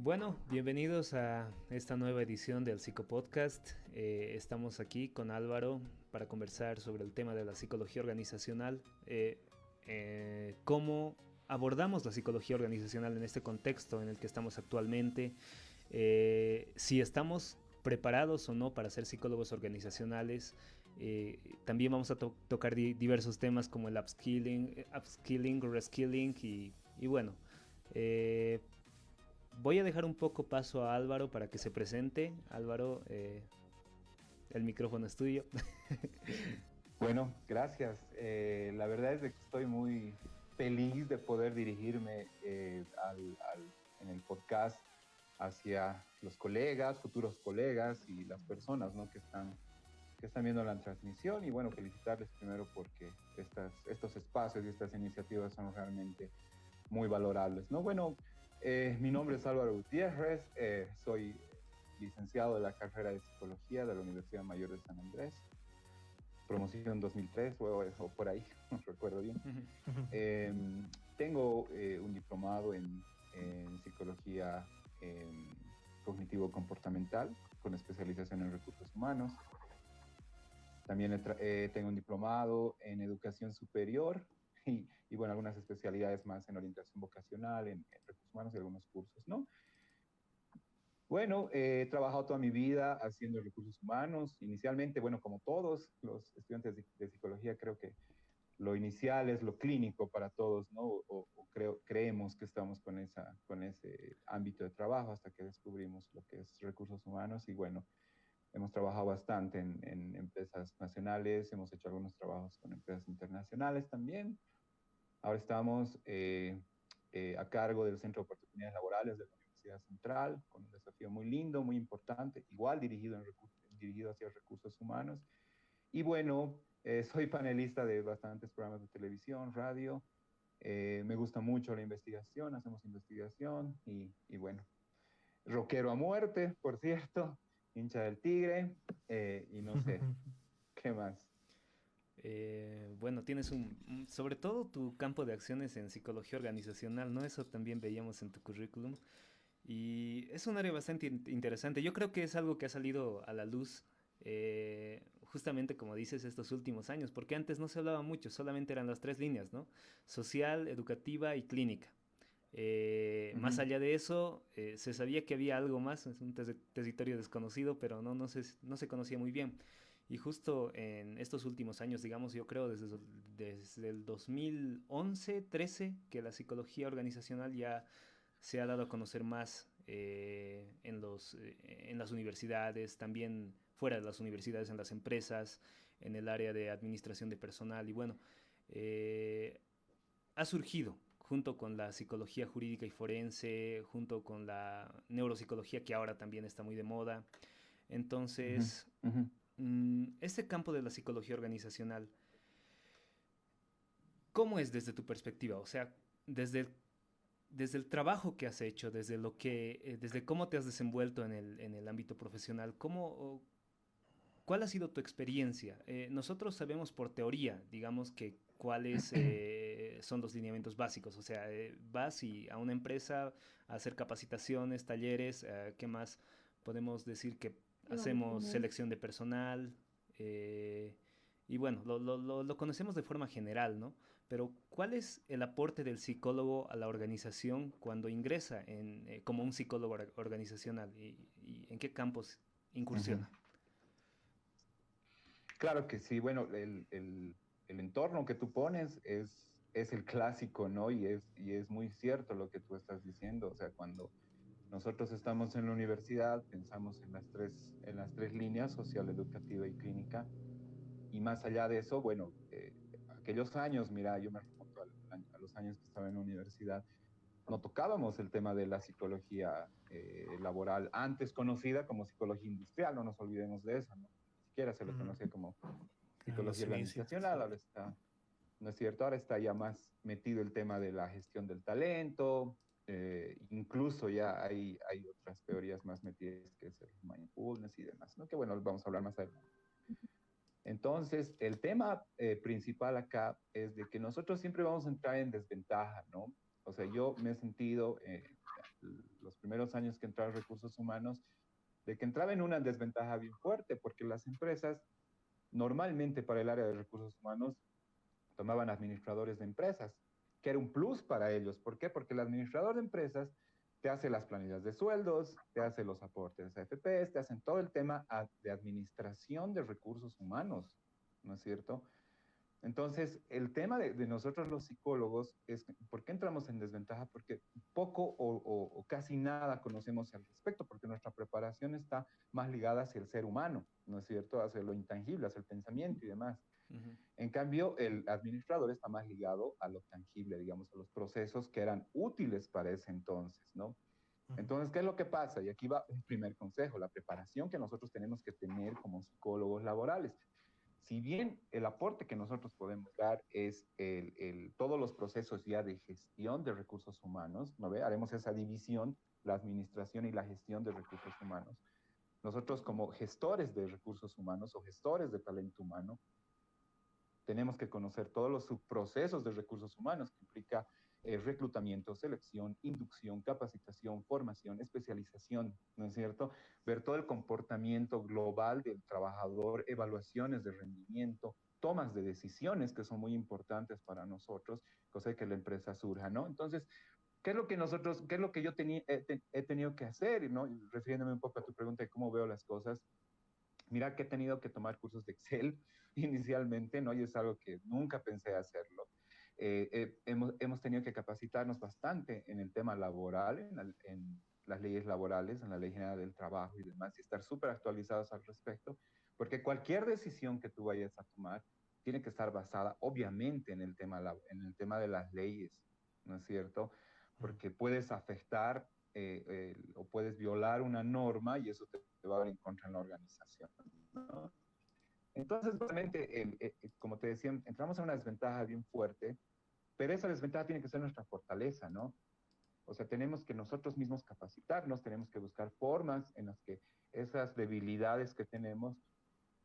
Bueno, bienvenidos a esta nueva edición del Psicopodcast. Estamos aquí con Álvaro para conversar sobre el tema de la psicología organizacional, cómo abordamos la psicología organizacional en este contexto en el que estamos actualmente, si estamos preparados o no para ser psicólogos organizacionales. También vamos a tocar diversos temas como el upskilling, reskilling y bueno. eh, Voy a dejar un poco paso a Álvaro para que se presente. Álvaro, el micrófono es tuyo. Bueno, gracias. La verdad es de que estoy muy feliz de poder dirigirme en el podcast hacia los colegas, futuros colegas y las personas, ¿no? que están viendo la transmisión. Y bueno, felicitarles primero porque estos espacios y estas iniciativas son realmente muy valorables, ¿no? Bueno, mi nombre es Álvaro Gutiérrez, soy licenciado de la carrera de Psicología de la Universidad Mayor de San Andrés, promoción 2003 o por ahí, no recuerdo bien. Eh, Tengo un diplomado en psicología cognitivo-comportamental con especialización en recursos humanos. También tengo un diplomado en educación superior y bueno, algunas especialidades más en orientación vocacional, en recursos humanos y algunos cursos, ¿no? Bueno, he trabajado toda mi vida haciendo recursos humanos. Inicialmente, bueno, como todos los estudiantes de psicología, creo que lo inicial es lo clínico para todos, ¿no? Creemos que estamos con ese ámbito de trabajo hasta que descubrimos lo que es recursos humanos y bueno, hemos trabajado bastante en empresas nacionales, hemos hecho algunos trabajos con empresas internacionales también. Ahora estamos a cargo del Centro de Oportunidades Laborales de la Universidad Central, con un desafío muy lindo, muy importante, igual dirigido hacia recursos humanos. Y bueno, soy panelista de bastantes programas de televisión, radio. Me gusta mucho la investigación, hacemos investigación y bueno, rockero a muerte, por cierto, hincha del Tigre y no sé, ¿qué más? Bueno, tienes sobre todo tu campo de acciones en psicología organizacional, ¿no? Eso también veíamos en tu currículum. Y es un área bastante interesante. Yo creo que es algo que ha salido a la luz, justamente como dices, estos últimos años, porque antes no se hablaba mucho, solamente eran las tres líneas, ¿no? Social, educativa y clínica. Más Ujú. allá de eso, se sabía que había algo más, es un territorio desconocido, pero no se conocía muy bien. Y justo en estos últimos años, digamos, yo creo desde el 2011, 13, que la psicología organizacional ya se ha dado a conocer más en las universidades, también fuera de las universidades, en las empresas, en el área de administración de personal. Y bueno, eh, ha surgido junto con la psicología jurídica y forense, junto con la neuropsicología que ahora también está muy de moda. Ujú, Entonces, ujú. este campo de la psicología organizacional, ¿cómo es desde tu perspectiva? O sea, desde el trabajo que has hecho, desde cómo te has desenvuelto en el ámbito profesional, ¿cuál ha sido tu experiencia? Nosotros sabemos por teoría, digamos, que cuáles son los lineamientos básicos. O sea, vas a una empresa a hacer capacitaciones, talleres, ¿qué más? Podemos decir que hacemos selección de personal. eh, y bueno, lo conocemos de forma general, ¿no? Pero ¿cuál es el aporte del psicólogo a la organización cuando ingresa como un psicólogo organizacional? Y en qué campos Ujú. incursiona? Claro que sí, bueno, el entorno que tú pones es el clásico, ¿no? Y es muy cierto lo que tú estás diciendo. O sea, cuando nosotros estamos en la universidad, pensamos en las tres líneas, social, educativa y clínica. Y más allá de eso, bueno, aquellos años, mira, yo me remonto a los años que estaba en la universidad, no tocábamos el tema de la psicología laboral, antes conocida como psicología industrial, no nos olvidemos de eso, ¿no? Ni siquiera se le Ujú. conocía como En psicología los inicios, organizacional, sí. ahora está, ¿no es cierto? Ahora está ya más metido el tema de la gestión del talento, incluso ya hay otras teorías más metidas que es el mindfulness y demás, ¿no? Que bueno, vamos a hablar más adelante. Entonces, el tema principal acá es de que nosotros siempre vamos a entrar en desventaja, ¿no? O sea, yo me he sentido los primeros años que entraba a recursos humanos, de que entraba en una desventaja bien fuerte, porque las empresas normalmente para el área de recursos humanos tomaban administradores de empresas, que era un plus para ellos. ¿Por qué? Porque el administrador de empresas te hace las planillas de sueldos, te hace los aportes a AFPs, te hacen todo el tema de administración de recursos humanos, ¿no es cierto? Entonces, el tema de nosotros los psicólogos es, ¿por qué entramos en desventaja? Porque poco o casi nada conocemos al respecto, porque nuestra preparación está más ligada hacia el ser humano, ¿no es cierto? Hacia lo intangible, hacia el pensamiento y demás. Ujú. En cambio, el administrador está más ligado a lo tangible, digamos, a los procesos que eran útiles para ese entonces, ¿no? Entonces, ¿qué es lo que pasa? Y aquí va un primer consejo, la preparación que nosotros tenemos que tener como psicólogos laborales. Si bien el aporte que nosotros podemos dar es todos los procesos ya de gestión de recursos humanos, ¿no ve? Haremos esa división, la administración y la gestión de recursos humanos. Nosotros como gestores de recursos humanos o gestores de talento humano, tenemos que conocer todos los subprocesos de recursos humanos, que implica reclutamiento, selección, inducción, capacitación, formación, especialización, ¿no es cierto? Ver todo el comportamiento global del trabajador, evaluaciones de rendimiento, tomas de decisiones que son muy importantes para nosotros, cosa de que la empresa surja, ¿no? Entonces, ¿qué es lo que nosotros, qué es lo que yo he tenido que hacer, ¿no? Refiriéndome un poco a tu pregunta de cómo veo las cosas, mira que he tenido que tomar cursos de Excel inicialmente, ¿no? Y es algo que nunca pensé hacerlo. Hemos tenido que capacitarnos bastante en el tema laboral, en las leyes laborales, en la Ley General del Trabajo y demás, y estar súper actualizados al respecto, porque cualquier decisión que tú vayas a tomar tiene que estar basada, obviamente, en el tema de las leyes, ¿no es cierto? Porque puedes afectar o puedes violar una norma y eso te va a dar en contra en la organización, ¿no? Entonces, realmente, como te decía, entramos en una desventaja bien fuerte, pero esa desventaja tiene que ser nuestra fortaleza, ¿no? O sea, tenemos que nosotros mismos capacitarnos, tenemos que buscar formas en las que esas debilidades que tenemos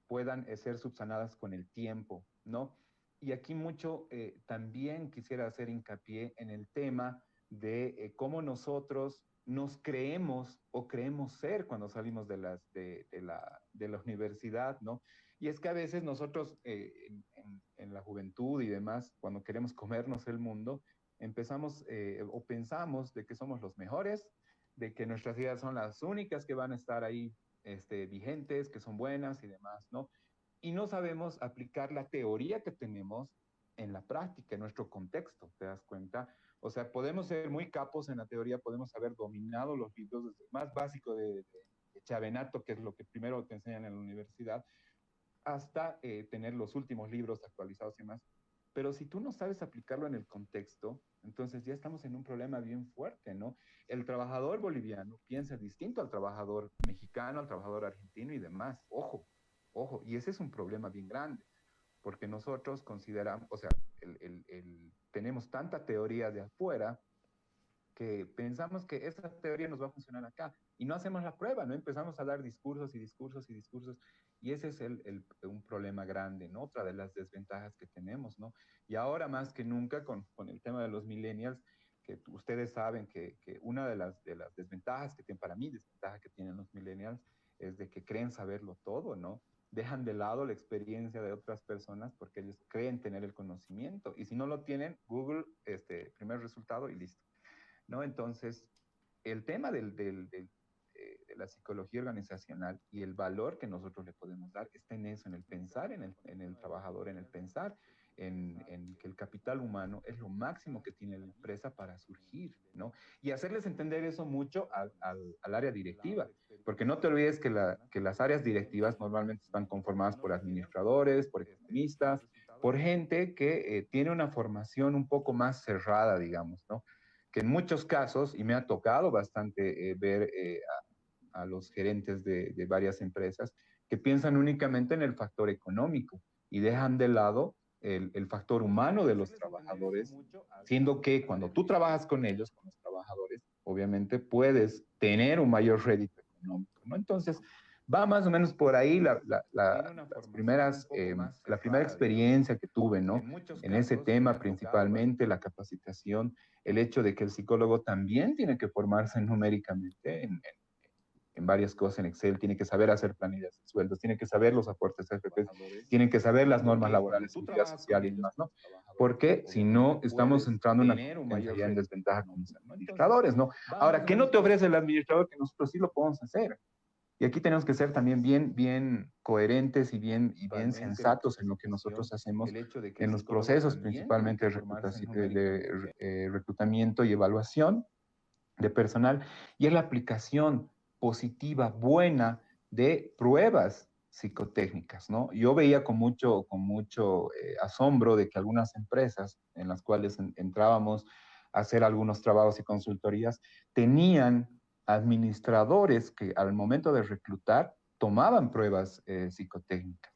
puedan ser subsanadas con el tiempo, ¿no? Y aquí mucho también quisiera hacer hincapié en el tema de cómo nosotros nos creemos o creemos ser cuando salimos de la universidad, ¿no? Y es que a veces nosotros en la juventud y demás, cuando queremos comernos el mundo, empezamos o pensamos de que somos los mejores, de que nuestras ideas son las únicas que van a estar ahí vigentes, que son buenas y demás, ¿no? Y no sabemos aplicar la teoría que tenemos en la práctica, en nuestro contexto, ¿te das cuenta? O sea, podemos ser muy capos en la teoría, podemos haber dominado los libros desde el más básico de Chavenato, que es lo que primero te enseñan en la universidad, hasta tener los últimos libros actualizados y más. Pero si tú no sabes aplicarlo en el contexto, entonces ya estamos en un problema bien fuerte, ¿no? El trabajador boliviano piensa distinto al trabajador mexicano, al trabajador argentino y demás. Ojo, ojo, y ese es un problema bien grande, porque nosotros consideramos, o sea, tenemos tanta teoría de afuera que pensamos que esa teoría nos va a funcionar acá y no hacemos la prueba, ¿no? Empezamos a dar discursos y discursos y discursos y ese es un problema grande, ¿no? Otra de las desventajas que tenemos, ¿no? Y ahora más que nunca con el tema de los millennials, que ustedes saben que una de las desventajas que tienen, para mí, desventaja que tienen los millennials es de que creen saberlo todo, ¿no? Dejan de lado la experiencia de otras personas porque ellos creen tener el conocimiento y si no lo tienen, Google, primer resultado y listo. ¿No? Entonces, el tema de la psicología organizacional y el valor que nosotros le podemos dar está en eso, en el pensar en el trabajador, en el pensar en que el capital humano es lo máximo que tiene la empresa para surgir, ¿no? Y hacerles entender eso mucho al área directiva, porque no te olvides que las áreas directivas normalmente están conformadas por administradores, por economistas, por gente que tiene una formación un poco más cerrada, digamos, ¿no? Que en muchos casos, y me ha tocado bastante ver a los gerentes de varias empresas, que piensan únicamente en el factor económico y dejan de lado el factor humano de los trabajadores, siendo que cuando tú trabajas con ellos, con los trabajadores, obviamente puedes tener un mayor rédito económico, ¿no? Entonces, Va más o menos por ahí las primeras, la primera experiencia que tuve, ¿no? En ese tema principalmente, la capacitación, el hecho de que el psicólogo también tiene que formarse numéricamente en varias cosas en Excel, tiene que saber hacer planillas de sueldos, tiene que saber los aportes a FP, tienen que saber las normas laborales, seguridad social y demás, ¿no? Porque si no, estamos entrando en una competencia en desventaja con los administradores, ¿no? Ahora, ¿qué no te ofrece el administrador que nosotros sí lo podemos hacer? Y aquí tenemos que ser también bien coherentes y bien sensatos en lo que nosotros hacemos en los procesos, principalmente de reclutamiento y evaluación de personal, y es la aplicación positiva, buena, de pruebas psicotécnicas, ¿no? Yo veía con mucho asombro de que algunas empresas en las cuales entrábamos a hacer algunos trabajos y consultorías tenían administradores que al momento de reclutar tomaban pruebas psicotécnicas.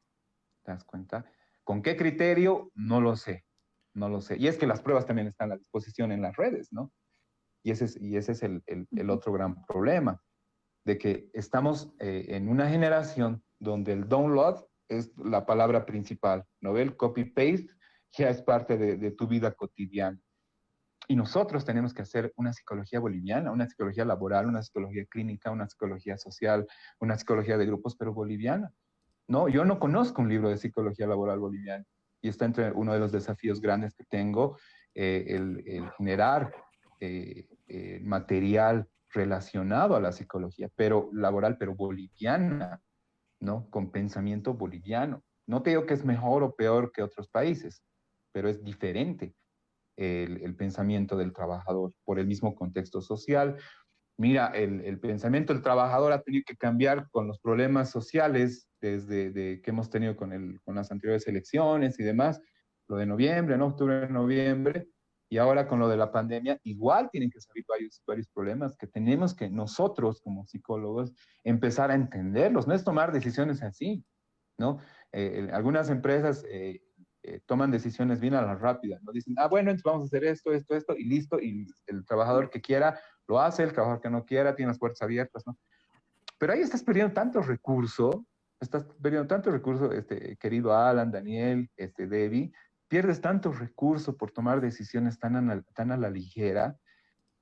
¿Te das cuenta? ¿Con qué criterio? No lo sé, no lo sé. Y es que las pruebas también están a disposición en las redes, ¿no? Y ese es el otro gran problema, de que estamos en una generación donde el download es la palabra principal, ¿no? El copy-paste ya es parte de tu vida cotidiana. Y nosotros tenemos que hacer una psicología boliviana, una psicología laboral, una psicología clínica, una psicología social, una psicología de grupos, pero boliviana. No, yo no conozco un libro de psicología laboral boliviana y está entre uno de los desafíos grandes que tengo, el generar material relacionado a la psicología, pero laboral, pero boliviana, ¿no? Con pensamiento boliviano. No te digo que es mejor o peor que otros países, pero es diferente el pensamiento del trabajador por el mismo contexto social. Mira, el pensamiento del trabajador ha tenido que cambiar con los problemas sociales que hemos tenido con las anteriores elecciones y demás, lo de noviembre, ¿no? Octubre, noviembre, y ahora con lo de la pandemia, igual tienen que salir varios problemas que tenemos que nosotros como psicólogos empezar a entenderlos, no es tomar decisiones así, ¿no? Algunas empresas toman decisiones bien a la rápida, ¿no? Dicen, bueno, entonces vamos a hacer esto, y listo, y el trabajador que quiera lo hace, el trabajador que no quiera tiene las puertas abiertas, ¿no? Pero ahí estás perdiendo tanto recurso, querido Alan, Daniel, Debbie, pierdes tanto recurso por tomar decisiones tan a la ligera,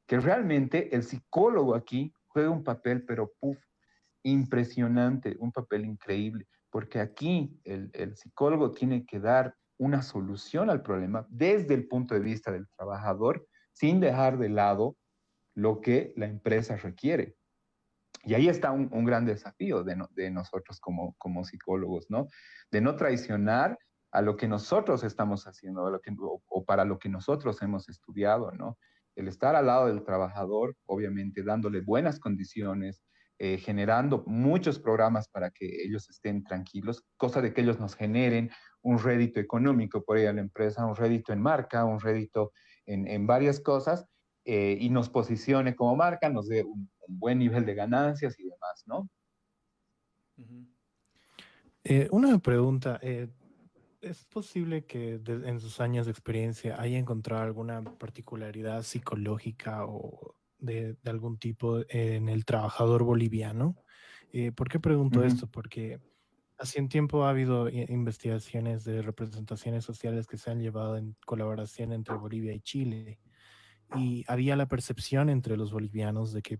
que realmente el psicólogo aquí juega un papel, pero puf, impresionante, un papel increíble, porque aquí el psicólogo tiene que dar una solución al problema desde el punto de vista del trabajador, sin dejar de lado lo que la empresa requiere. Y ahí está un gran desafío de nosotros como psicólogos, ¿no? De no traicionar a lo que nosotros estamos haciendo, o para lo que nosotros hemos estudiado, ¿no? El estar al lado del trabajador, obviamente dándole buenas condiciones, generando muchos programas para que ellos estén tranquilos, cosa de que ellos nos generen un rédito económico por ahí a la empresa, un rédito en marca, un rédito en varias cosas, y nos posicione como marca, nos dé un buen nivel de ganancias y demás, ¿no? Ujú. Una pregunta, ¿es posible que en sus años de experiencia haya encontrado alguna particularidad psicológica o de algún tipo en el trabajador boliviano? ¿Por qué pregunto Ujú, esto? Porque hace un tiempo ha habido investigaciones de representaciones sociales que se han llevado en colaboración entre Bolivia y Chile y había la percepción entre los bolivianos de que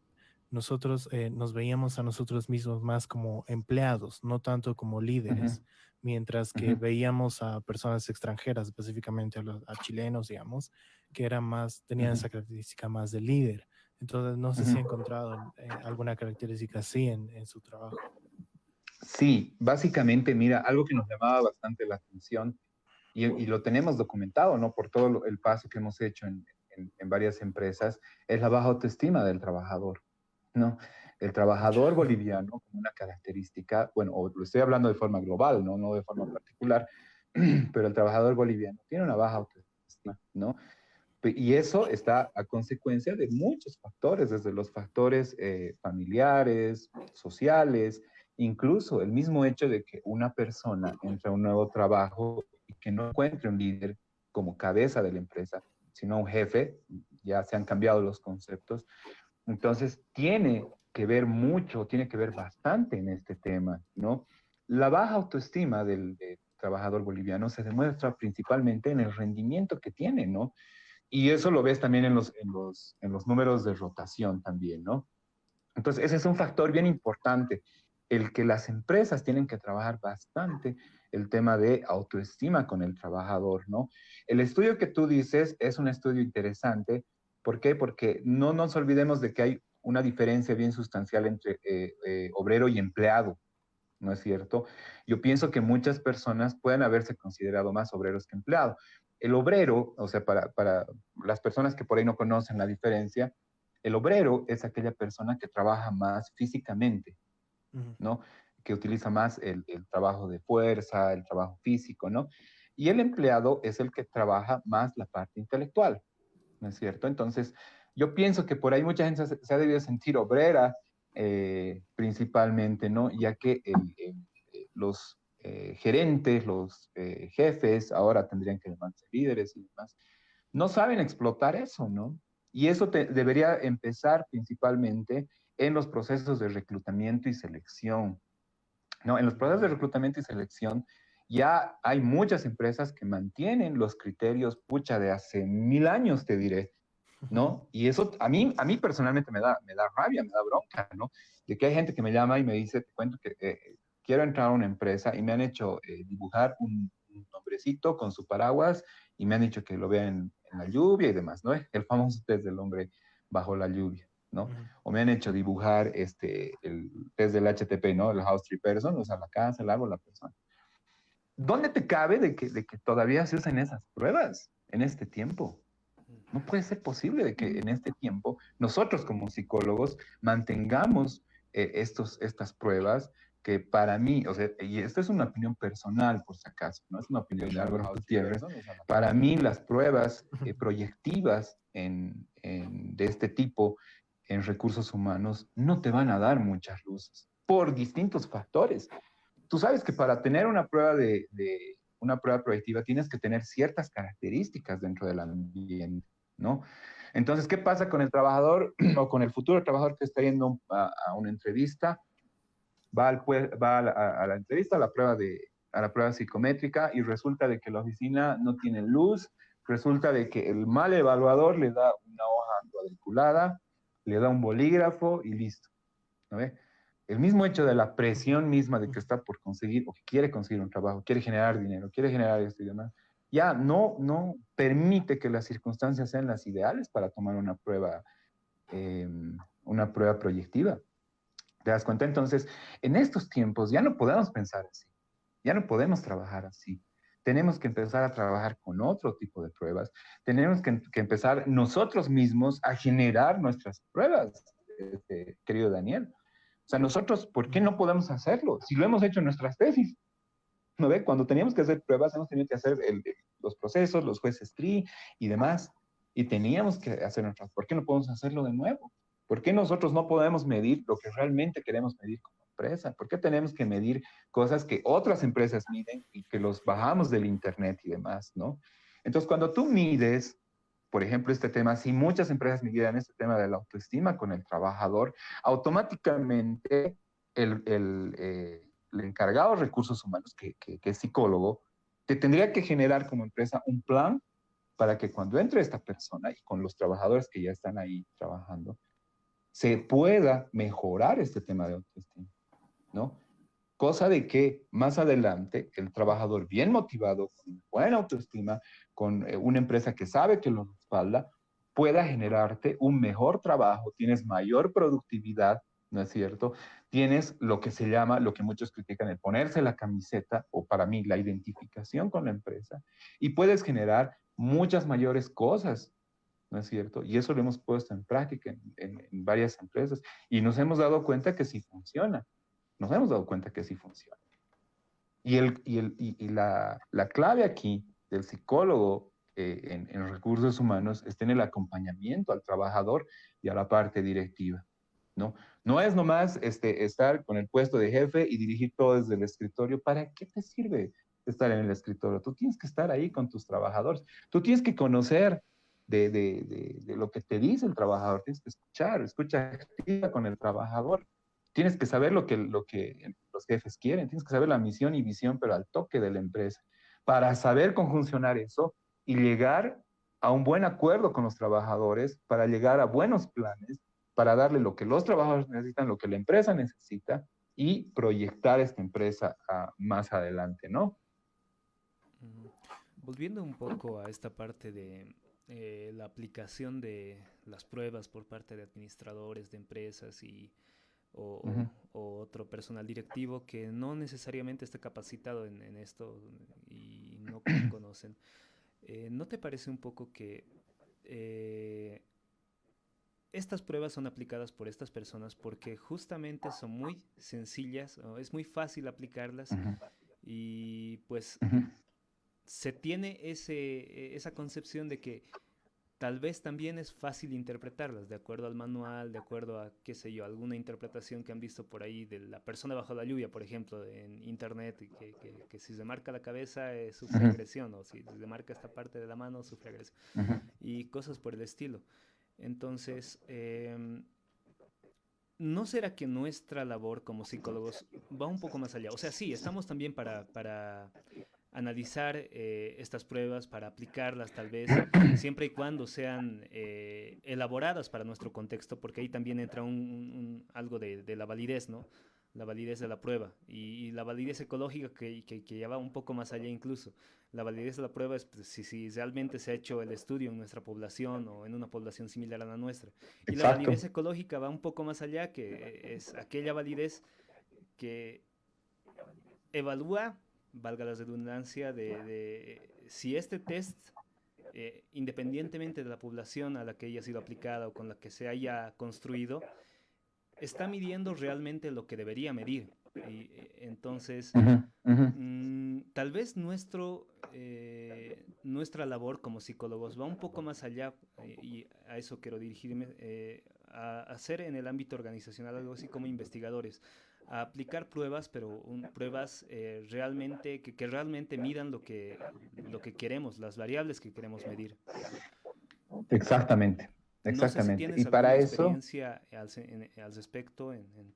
nosotros nos veíamos a nosotros mismos más como empleados, no tanto como ujú, líderes, mientras que ujú, veíamos a personas extranjeras, específicamente a chilenos, digamos, que eran más, tenían ujú, esa característica más de líder. Entonces, no sé si ha ujú. encontrado alguna característica así en su trabajo. Sí, básicamente, mira, algo que nos llamaba bastante la atención y lo tenemos documentado, ¿no? Por todo el paso que hemos hecho en varias empresas, es la baja autoestima del trabajador, ¿no? El trabajador Pucha. boliviano, como una característica, bueno, lo estoy hablando de forma global, ¿no? No de forma particular, pero el trabajador boliviano tiene una baja autoestima, ¿no? Y eso está a consecuencia de muchos factores, desde los factores familiares, sociales, incluso el mismo hecho de que una persona entre a un nuevo trabajo y que no encuentre un líder como cabeza de la empresa, sino un jefe, ya se han cambiado los conceptos, entonces tiene que ver mucho, tiene que ver bastante en este tema, ¿no? La baja autoestima del trabajador boliviano se demuestra principalmente en el rendimiento que tiene, ¿no? Y eso lo ves también en los números de rotación también, ¿no? Entonces, ese es un factor bien importante, el que las empresas tienen que trabajar bastante el tema de autoestima con el trabajador, ¿no? El estudio que tú dices es un estudio interesante. ¿Por qué? Porque no nos olvidemos de que hay una diferencia bien sustancial entre obrero y empleado, ¿no es cierto? Yo pienso que muchas personas pueden haberse considerado más obreros que empleados. El obrero, o sea, para las personas que por ahí no conocen la diferencia, el obrero es aquella persona que trabaja más físicamente, ¿no? Que utiliza más el trabajo de fuerza, el trabajo físico, ¿no? Y el empleado es el que trabaja más la parte intelectual, ¿no es cierto? Entonces, yo pienso que por ahí mucha gente se ha debido sentir obrera principalmente, ¿no? Ya que los gerentes, los jefes, ahora tendrían que llamarse líderes y demás, no saben explotar eso, ¿no? Y eso debería empezar principalmente en los procesos de reclutamiento y selección, ¿no? En los procesos de reclutamiento y selección ya hay muchas empresas que mantienen los criterios, pucha, de hace 1000 años, te diré, ¿no? Y eso a mí personalmente me da rabia, me da bronca, ¿no? De que hay gente que me llama y me dice, te cuento que quiero entrar a una empresa y me han hecho dibujar un hombrecito con su paraguas y me han dicho que lo vean en la lluvia y demás, ¿no? El famoso test del hombre bajo la lluvia, ¿no? O me han hecho dibujar el test del HTP, ¿no? El House Tree Person, o sea, la casa, el árbol, la persona. ¿Dónde te cabe de que todavía se usen esas pruebas en este tiempo? No puede ser posible de que en este tiempo nosotros como psicólogos mantengamos estas pruebas que para mí, o sea, y esta es una opinión personal por si acaso, no es una opinión de Álvaro Gutiérrez, para mí las pruebas proyectivas de este tipo en recursos humanos no te van a dar muchas luces por distintos factores. Tú sabes que para tener una prueba proyectiva tienes que tener ciertas características dentro del ambiente, ¿no? Entonces, ¿qué pasa con el trabajador o con el futuro trabajador que está yendo a una entrevista? Va a la entrevista, a la prueba psicométrica y resulta de que la oficina no tiene luz, resulta de que el mal evaluador le da una hoja cuadriculada, le da un bolígrafo y listo, ¿no ve? El mismo hecho de la presión misma de que está por conseguir o que quiere conseguir un trabajo, quiere generar dinero, quiere generar esto y demás, ya no permite que las circunstancias sean las ideales para tomar eh, una prueba proyectiva. ¿Te das cuenta? Entonces, en estos tiempos ya no podemos pensar así, ya no podemos trabajar así. Tenemos que empezar a trabajar con otro tipo de pruebas. Tenemos que empezar nosotros mismos a generar nuestras pruebas, querido Daniel. O sea, nosotros, ¿por qué no podemos hacerlo? Si lo hemos hecho en nuestras tesis, ¿no ve? Cuando teníamos que hacer pruebas, hemos tenido que hacer los procesos, los jueces TRI y demás, y teníamos que hacer nuestras. ¿Por qué no podemos hacerlo de nuevo? ¿Por qué nosotros no podemos medir lo que realmente queremos medir como empresa? ¿Por qué tenemos que medir cosas que otras empresas miden y que los bajamos del internet y demás, ¿no? Entonces, cuando tú mides, por ejemplo, este tema, si muchas empresas midieran este tema de la autoestima con el trabajador, automáticamente el encargado de recursos humanos, que es psicólogo, te tendría que generar como empresa un plan para que cuando entre esta persona y con los trabajadores que ya están ahí trabajando, se pueda mejorar este tema de autoestima, ¿no? Cosa de que más adelante el trabajador bien motivado, con buena autoestima, con una empresa que sabe que lo respalda, pueda generarte un mejor trabajo, tienes mayor productividad, ¿no es cierto? Tienes lo que se llama, lo que muchos critican, el ponerse la camiseta, o para mí la identificación con la empresa, y puedes generar muchas mayores cosas, ¿no es cierto? Y eso lo hemos puesto en práctica en varias empresas y nos hemos dado cuenta que sí funciona. Nos hemos dado cuenta que sí funciona. Y la clave aquí del psicólogo en recursos humanos está en el acompañamiento al trabajador y a la parte directiva, ¿no? No es nomás estar con el puesto de jefe y dirigir todo desde el escritorio. ¿Para qué te sirve estar en el escritorio? Tú tienes que estar ahí con tus trabajadores. Tú tienes que conocer de lo que te dice el trabajador. Tienes que escucha activa con el trabajador. Tienes que saber lo que los jefes quieren, tienes que saber la misión y visión, pero al toque de la empresa, para saber conjuncionar eso y llegar a un buen acuerdo con los trabajadores, para llegar a buenos planes, para darle lo que los trabajadores necesitan, lo que la empresa necesita y proyectar esta empresa más adelante, ¿no? Mm. Volviendo un poco a esta parte de la aplicación de las pruebas por parte de administradores de empresas Uh -huh. o otro personal directivo que no necesariamente esté capacitado en esto y no conocen. ¿No te parece un poco que estas pruebas son aplicadas por estas personas porque justamente son muy sencillas, o es muy fácil Uh aplicarlas -huh. y pues Uh -huh. se tiene esa concepción de que tal vez también es fácil interpretarlas de acuerdo al manual, de acuerdo a, qué sé yo, alguna interpretación que han visto por ahí de la persona bajo la lluvia, por ejemplo, en internet, que si se marca la cabeza Uh sufre -huh. agresión, o si se marca esta parte de la mano sufre agresión, Uh -huh. y cosas por el estilo. Entonces, ¿no será que nuestra labor como psicólogos va un poco más allá? O sea, sí, estamos también para analizar estas pruebas, para aplicarlas tal vez, siempre y cuando sean elaboradas para nuestro contexto, porque ahí también entra algo de la validez, ¿no? La validez de la prueba y la validez ecológica que ya va un poco más allá incluso. La validez de la prueba es pues, si realmente se ha hecho el estudio en nuestra población o en una población similar a la nuestra. Y la Exacto. validez ecológica va un poco más allá, que es aquella validez que evalúa, valga la redundancia, de si este test, independientemente de la población a la que haya sido aplicada o con la que se haya construido, está midiendo realmente lo que debería medir. Y entonces, Uh -huh. Uh -huh. tal vez nuestra labor como psicólogos va un poco más allá, y a eso quiero dirigirme, a hacer en el ámbito organizacional algo así como investigadores, a aplicar pruebas, pero pruebas realmente que realmente midan lo que queremos, las variables que queremos medir. Exactamente, No sé si exactamente. Y tienes alguna para eso, experiencia al respecto en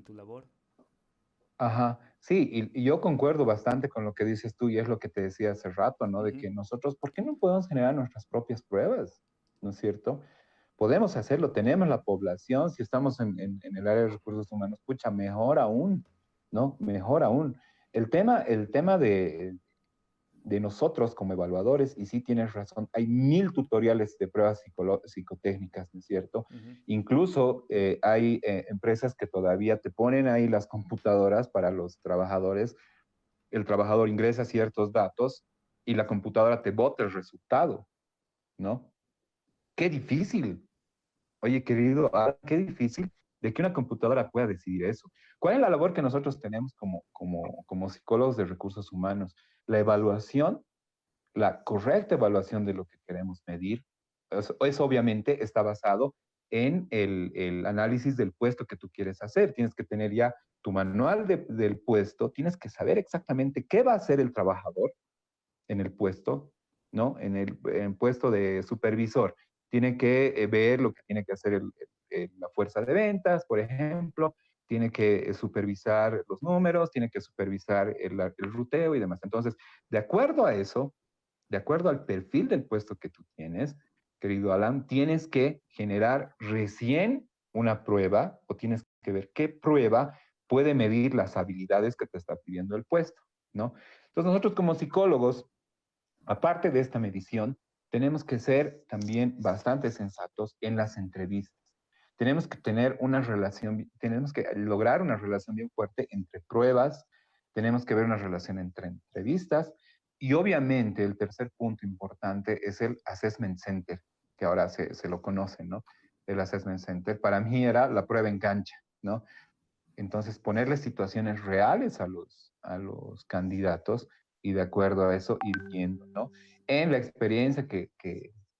tu labor. ajá, sí, y yo concuerdo bastante con lo que dices tú y es lo que te decía hace rato, ¿no? De Ujú, que nosotros, ¿por qué no podemos generar nuestras propias pruebas? ¿No es cierto? Podemos hacerlo, tenemos la población, si estamos en el área de recursos humanos, pucha, mejor aún, ¿no? Mejor aún. El tema de nosotros como evaluadores, y sí tienes razón, hay 1000 tutoriales de pruebas psicotécnicas, ¿no es cierto? ujú. Incluso hay empresas que todavía te ponen ahí las computadoras para los trabajadores, el trabajador ingresa ciertos datos y la computadora te bota el resultado, ¿no? Qué difícil. Oye, querido, qué difícil de que una computadora pueda decidir eso. ¿Cuál es la labor que nosotros tenemos como psicólogos de recursos humanos? La evaluación, la correcta evaluación de lo que queremos medir, eso obviamente está basado en el análisis del puesto que tú quieres hacer. Tienes que tener ya tu manual del puesto, tienes que saber exactamente qué va a hacer el trabajador en el puesto, ¿no? En puesto de supervisor. Tiene que ver lo que tiene que hacer la fuerza de ventas, por ejemplo, tiene que supervisar los números, tiene que supervisar el ruteo y demás. Entonces, de acuerdo a eso, de acuerdo al perfil del puesto que tú tienes, querido Alan, tienes que generar recién una prueba o tienes que ver qué prueba puede medir las habilidades que te está pidiendo el puesto, ¿no? Entonces nosotros como psicólogos, aparte de esta medición, tenemos que ser también bastante sensatos en las entrevistas. Tenemos que tener una relación, tenemos que lograr una relación bien fuerte entre pruebas, tenemos que ver una relación entre entrevistas y obviamente el tercer punto importante es el assessment center, que ahora se lo conoce, ¿no? El assessment center para mí era la prueba en cancha, ¿no? Entonces, ponerle situaciones reales a los candidatos y de acuerdo a eso ir viendo, ¿no? En la experiencia que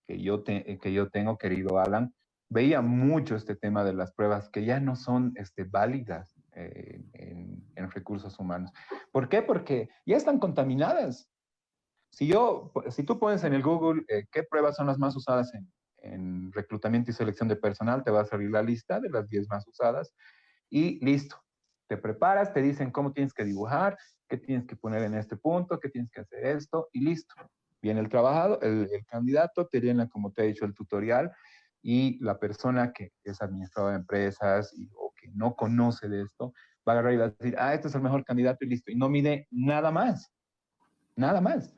yo tengo, querido Alan, veía mucho este tema de las pruebas que ya no son válidas en recursos humanos. ¿Por qué? Porque ya están contaminadas. Si tú pones en el Google qué pruebas son las más usadas en reclutamiento y selección de personal, te va a salir la lista de las 10 más usadas y listo. Te preparas, te dicen cómo tienes que dibujar, qué tienes que poner en este punto, qué tienes que hacer esto y listo. Viene el trabajado, el candidato te llena, como te he dicho, el tutorial y la persona que es administradora de empresas o que no conoce de esto va a agarrar y va a decir, este es el mejor candidato y listo. Y no mide nada más, nada más.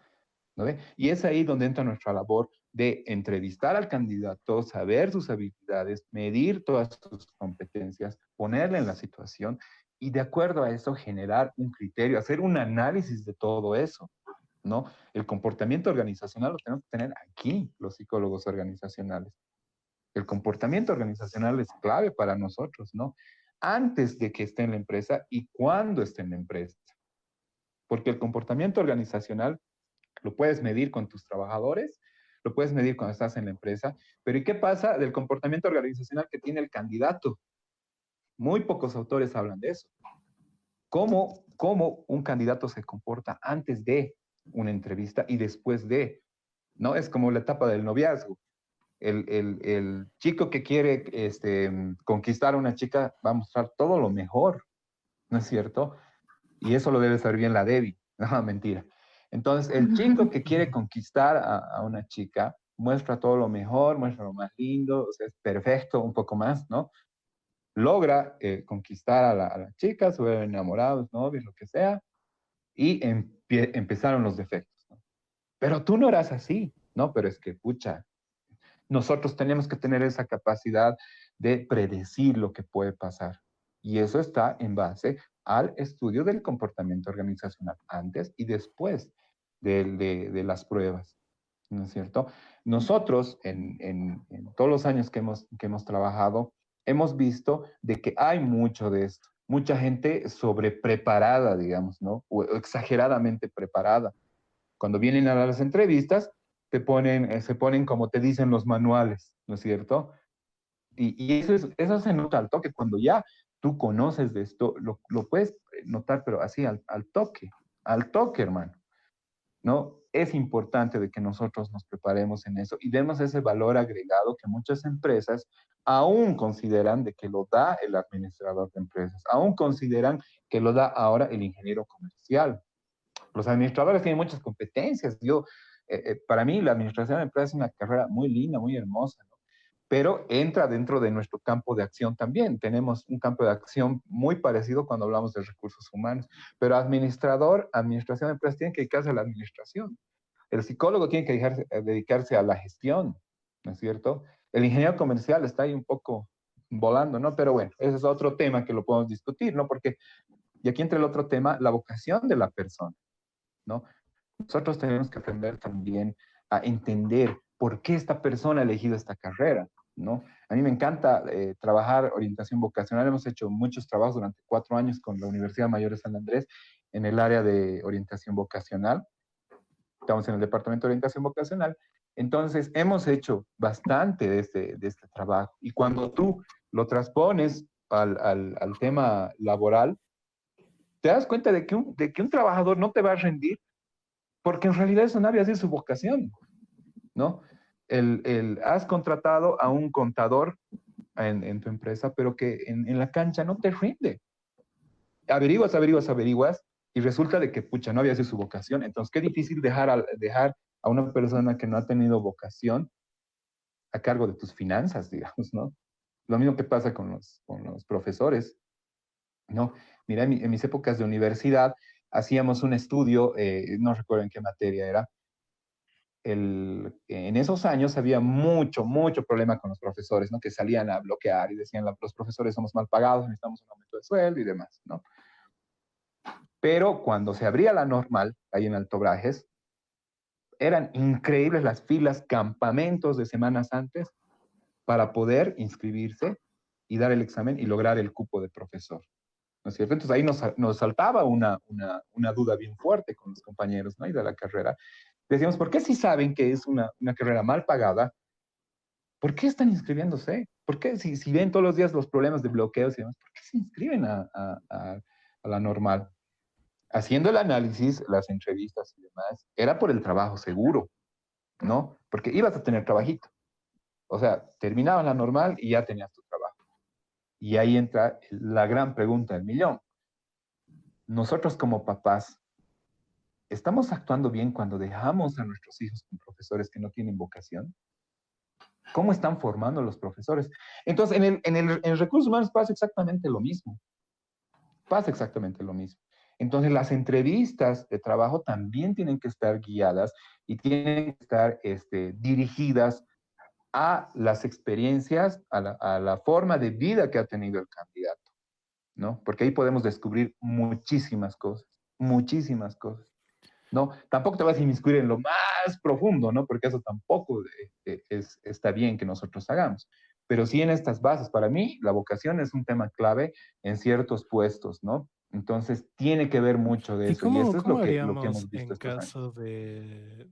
¿No ve? Y es ahí donde entra nuestra labor de entrevistar al candidato, saber sus habilidades, medir todas sus competencias, ponerle en la situación y de acuerdo a eso generar un criterio, hacer un análisis de todo eso, ¿no? El comportamiento organizacional lo tenemos que tener aquí, los psicólogos organizacionales. El comportamiento organizacional es clave para nosotros, ¿no? Antes de que esté en la empresa y cuando esté en la empresa. Porque el comportamiento organizacional lo puedes medir con tus trabajadores, lo puedes medir cuando estás en la empresa, pero ¿y qué pasa del comportamiento organizacional que tiene el candidato? Muy pocos autores hablan de eso. ¿Cómo un candidato se comporta antes de una entrevista y después de? ¿No? Es como la etapa del noviazgo. El chico que quiere conquistar a una chica va a mostrar todo lo mejor, ¿no es cierto? Y eso lo debe saber bien la Debbie. No, mentira. Entonces, el chico que quiere conquistar a una chica muestra todo lo mejor, muestra lo más lindo, o sea, es perfecto, un poco más, ¿no? Logra conquistar a la chica, se vuelven enamorados, novios, lo que sea, y empezaron los defectos, ¿no? Pero tú no eras así, ¿no? Pero es que, pucha, nosotros tenemos que tener esa capacidad de predecir lo que puede pasar. Y eso está en base al estudio del comportamiento organizacional antes y después de las pruebas, ¿no es cierto? Nosotros, en todos los años que hemos trabajado, hemos visto de que hay mucho de esto, mucha gente sobrepreparada, digamos, ¿no? O exageradamente preparada. Cuando vienen a las entrevistas, se ponen como te dicen los manuales, ¿no es cierto? Y eso se nota al toque. Cuando ya tú conoces de esto, lo puedes notar, pero así al toque, hermano, ¿no? Es importante de que nosotros nos preparemos en eso y demos ese valor agregado que muchas empresas aún consideran de que lo da el administrador de empresas, aún consideran que lo da ahora el ingeniero comercial. Los administradores tienen muchas competencias. Para mí, la administración de empresas es una carrera muy linda, muy hermosa, ¿no? Pero entra dentro de nuestro campo de acción también. Tenemos un campo de acción muy parecido cuando hablamos de recursos humanos, pero administración de empresas tiene que dedicarse a la administración. El psicólogo tiene que dedicarse a la gestión, ¿no es cierto? El ingeniero comercial está ahí un poco volando, ¿no? Pero bueno, ese es otro tema que lo podemos discutir, ¿no? Porque, y aquí entra el otro tema, la vocación de la persona, ¿no? Nosotros tenemos que aprender también a entender por qué esta persona ha elegido esta carrera, ¿no? A mí me encanta trabajar orientación vocacional. Hemos hecho muchos trabajos durante 4 años con la Universidad Mayor de San Andrés en el área de orientación vocacional. Estamos en el departamento de orientación vocacional. Entonces, hemos hecho bastante de este trabajo. Y cuando tú lo transpones al tema laboral, te das cuenta de que un trabajador no te va a rendir porque en realidad eso no había sido su vocación, ¿no? Has contratado a un contador en tu empresa, pero que en la cancha no te rinde. Averiguas, y resulta de que, pucha, no había sido su vocación. Entonces, qué difícil dejar a una persona que no ha tenido vocación a cargo de tus finanzas, digamos, ¿no? Lo mismo que pasa con los profesores, ¿no? Mira, en mis épocas de universidad hacíamos un estudio, no recuerdo en qué materia era, en esos años había mucho problema con los profesores, ¿no? Que salían a bloquear y decían, los profesores somos mal pagados, necesitamos un aumento de sueldo y demás, ¿no? Pero cuando se abría la normal, ahí en Alto Brajes, eran increíbles las filas, campamentos de semanas antes para poder inscribirse y dar el examen y lograr el cupo de profesor, ¿no es cierto? Entonces ahí nos saltaba una duda bien fuerte con los compañeros, ¿no? Y de la carrera. Decíamos, ¿por qué si saben que es una carrera mal pagada? ¿Por qué están inscribiéndose? ¿Por qué si ven todos los días los problemas de bloqueos y demás, por qué se inscriben a la normal? haciendo el análisis, las entrevistas y demás, era por el trabajo seguro, ¿no? Porque ibas a tener trabajito. O sea, terminabas la normal y ya tenías tu trabajo. Y ahí entra la gran pregunta del millón. Nosotros como papás, ¿estamos actuando bien cuando dejamos a nuestros hijos con profesores que no tienen vocación? ¿Cómo están formando los profesores? Entonces, en recursos humanos pasa exactamente lo mismo. Pasa exactamente lo mismo. Entonces, las entrevistas de trabajo también tienen que estar guiadas y tienen que estar dirigidas a las experiencias, a la forma de vida que ha tenido el candidato, ¿no? Porque ahí podemos descubrir muchísimas cosas, ¿no? Tampoco te vas a inmiscuir en lo más profundo, ¿no? Porque eso tampoco está bien que nosotros hagamos. Pero sí en estas bases, para mí la vocación es un tema clave en ciertos puestos, ¿no? Entonces tiene que ver mucho de ¿Y eso y eso es cómo lo que haríamos hemos visto en estos años. caso de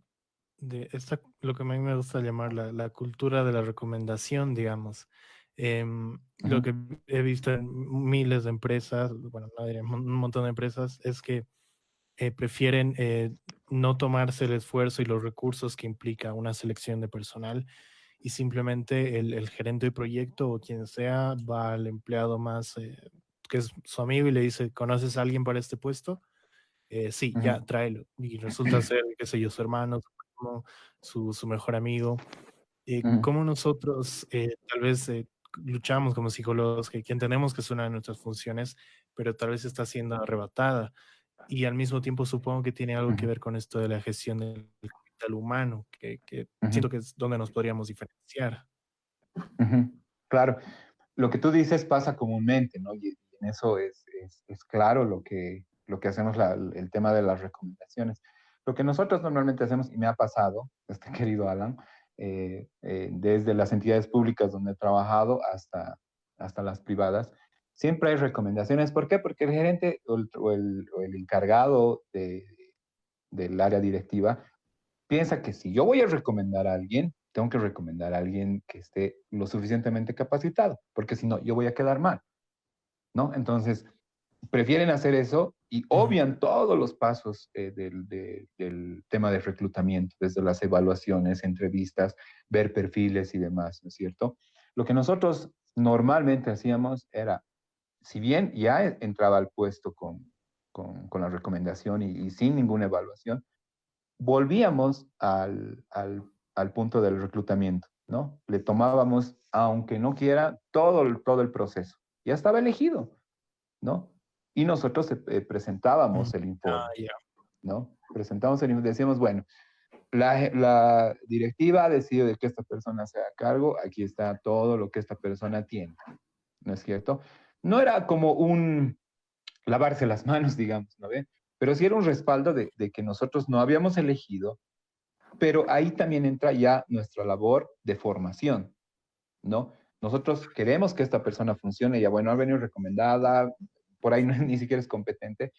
esta, lo que a mí me gusta llamar la cultura de la recomendación, digamos? Lo Ujú, que he visto en miles de empresas, bueno, no diré un montón de empresas, es que prefieren no tomarse el esfuerzo y los recursos que implica una selección de personal y simplemente el gerente de proyecto o quien sea va al empleado más que es su amigo y le dice, ¿conoces a alguien para este puesto? Sí, ujú, ya, tráelo. Y resulta ser, qué sé yo, su hermano, su primo, su mejor amigo. ujú, ¿Cómo nosotros tal vez luchamos como psicólogos, que entendemos que es una de nuestras funciones, pero tal vez está siendo arrebatada? Y al mismo tiempo supongo que tiene algo que ujú, ver con esto de la gestión del capital humano, que ujú, siento que es donde nos podríamos diferenciar. ujú. Claro, lo que tú dices pasa comúnmente, ¿no? Y en eso es claro lo que hacemos, el tema de las recomendaciones. Lo que nosotros normalmente hacemos, y me ha pasado, querido Alan, desde las entidades públicas donde he trabajado hasta las privadas, siempre hay recomendaciones. ¿Por qué? Porque el gerente o el encargado del área directiva piensa que si yo voy a recomendar a alguien, tengo que recomendar a alguien que esté lo suficientemente capacitado, porque si no, yo voy a quedar mal, ¿no? Entonces, prefieren hacer eso y Ujú. obvian todos los pasos del tema de reclutamiento, desde las evaluaciones, entrevistas, ver perfiles y demás, ¿no es cierto? Lo que nosotros normalmente hacíamos era, si bien ya entraba al puesto con la recomendación y sin ninguna evaluación, volvíamos al punto del reclutamiento, ¿no? Le tomábamos, aunque no quiera, todo el proceso. Ya estaba elegido, ¿no? Y nosotros Mm. presentábamos el Ah, informe, ya. ¿no? Presentamos el informe, decíamos, bueno, la directiva ha decidido de que esta persona sea a cargo, aquí está todo lo que esta persona tiene, ¿no es cierto? No era como un lavarse las manos, digamos, ¿no ve? Pero sí era un respaldo de que nosotros no habíamos elegido, pero ahí también entra ya nuestra labor de formación, ¿no? Nosotros queremos que esta persona funcione, ya bueno, ha venido recomendada, por ahí no, ni siquiera es competente,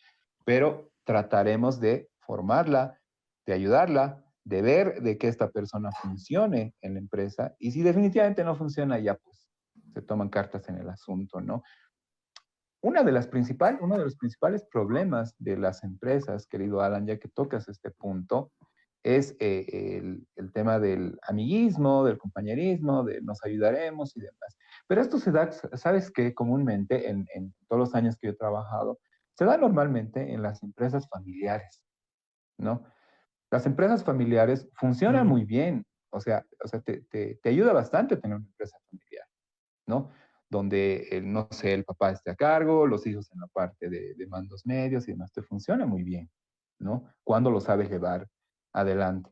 pero trataremos de formarla, de ayudarla, de ver de que esta persona funcione en la empresa y si definitivamente no funciona, ya pues se toman cartas en el asunto, ¿no? Uno de los principales problemas de las empresas, querido Alan, ya que tocas este punto, es el tema del amiguismo, del compañerismo, de nos ayudaremos y demás. Pero esto se da, sabes que comúnmente en todos los años que yo he trabajado, se da normalmente en las empresas familiares, ¿no? Las empresas familiares funcionan Ujú. muy bien, te ayuda bastante tener una empresa familiar, ¿no? Donde, no sé, el papá esté a cargo, los hijos en la parte de mandos medios y demás, te funciona muy bien, ¿no? Cuando lo sabes llevar adelante.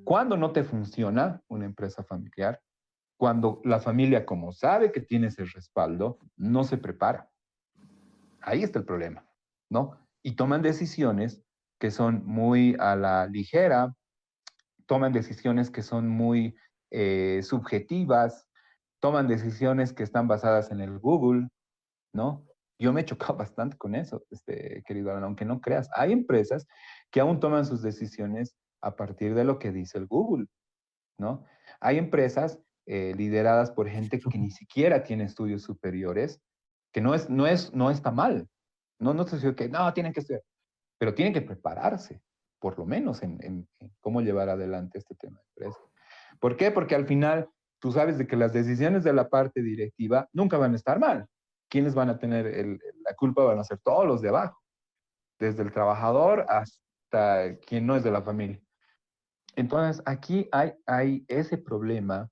Cuando no te funciona una empresa familiar, cuando la familia, como sabe que tienes el respaldo, no se prepara. Ahí está el problema, ¿no? Y toman decisiones que son muy a la ligera, toman decisiones que son muy subjetivas, toman decisiones que están basadas en el Google, ¿no? Yo me he chocado bastante con eso, querido Alan, aunque no creas. Hay empresas que aún toman sus decisiones a partir de lo que dice el Google, ¿no? Hay empresas lideradas por gente que ni siquiera tiene estudios superiores, que no está mal. No, no te digo que no, tienen que estudiar. pero tienen que prepararse, por lo menos en cómo llevar adelante este tema de empresa. ¿Por qué? Porque al final tú sabes de que las decisiones de la parte directiva nunca van a estar mal. ¿Quiénes van a tener la culpa? Van a ser todos los de abajo, desde el trabajador hasta quien no es de la familia. Entonces, aquí hay ese problema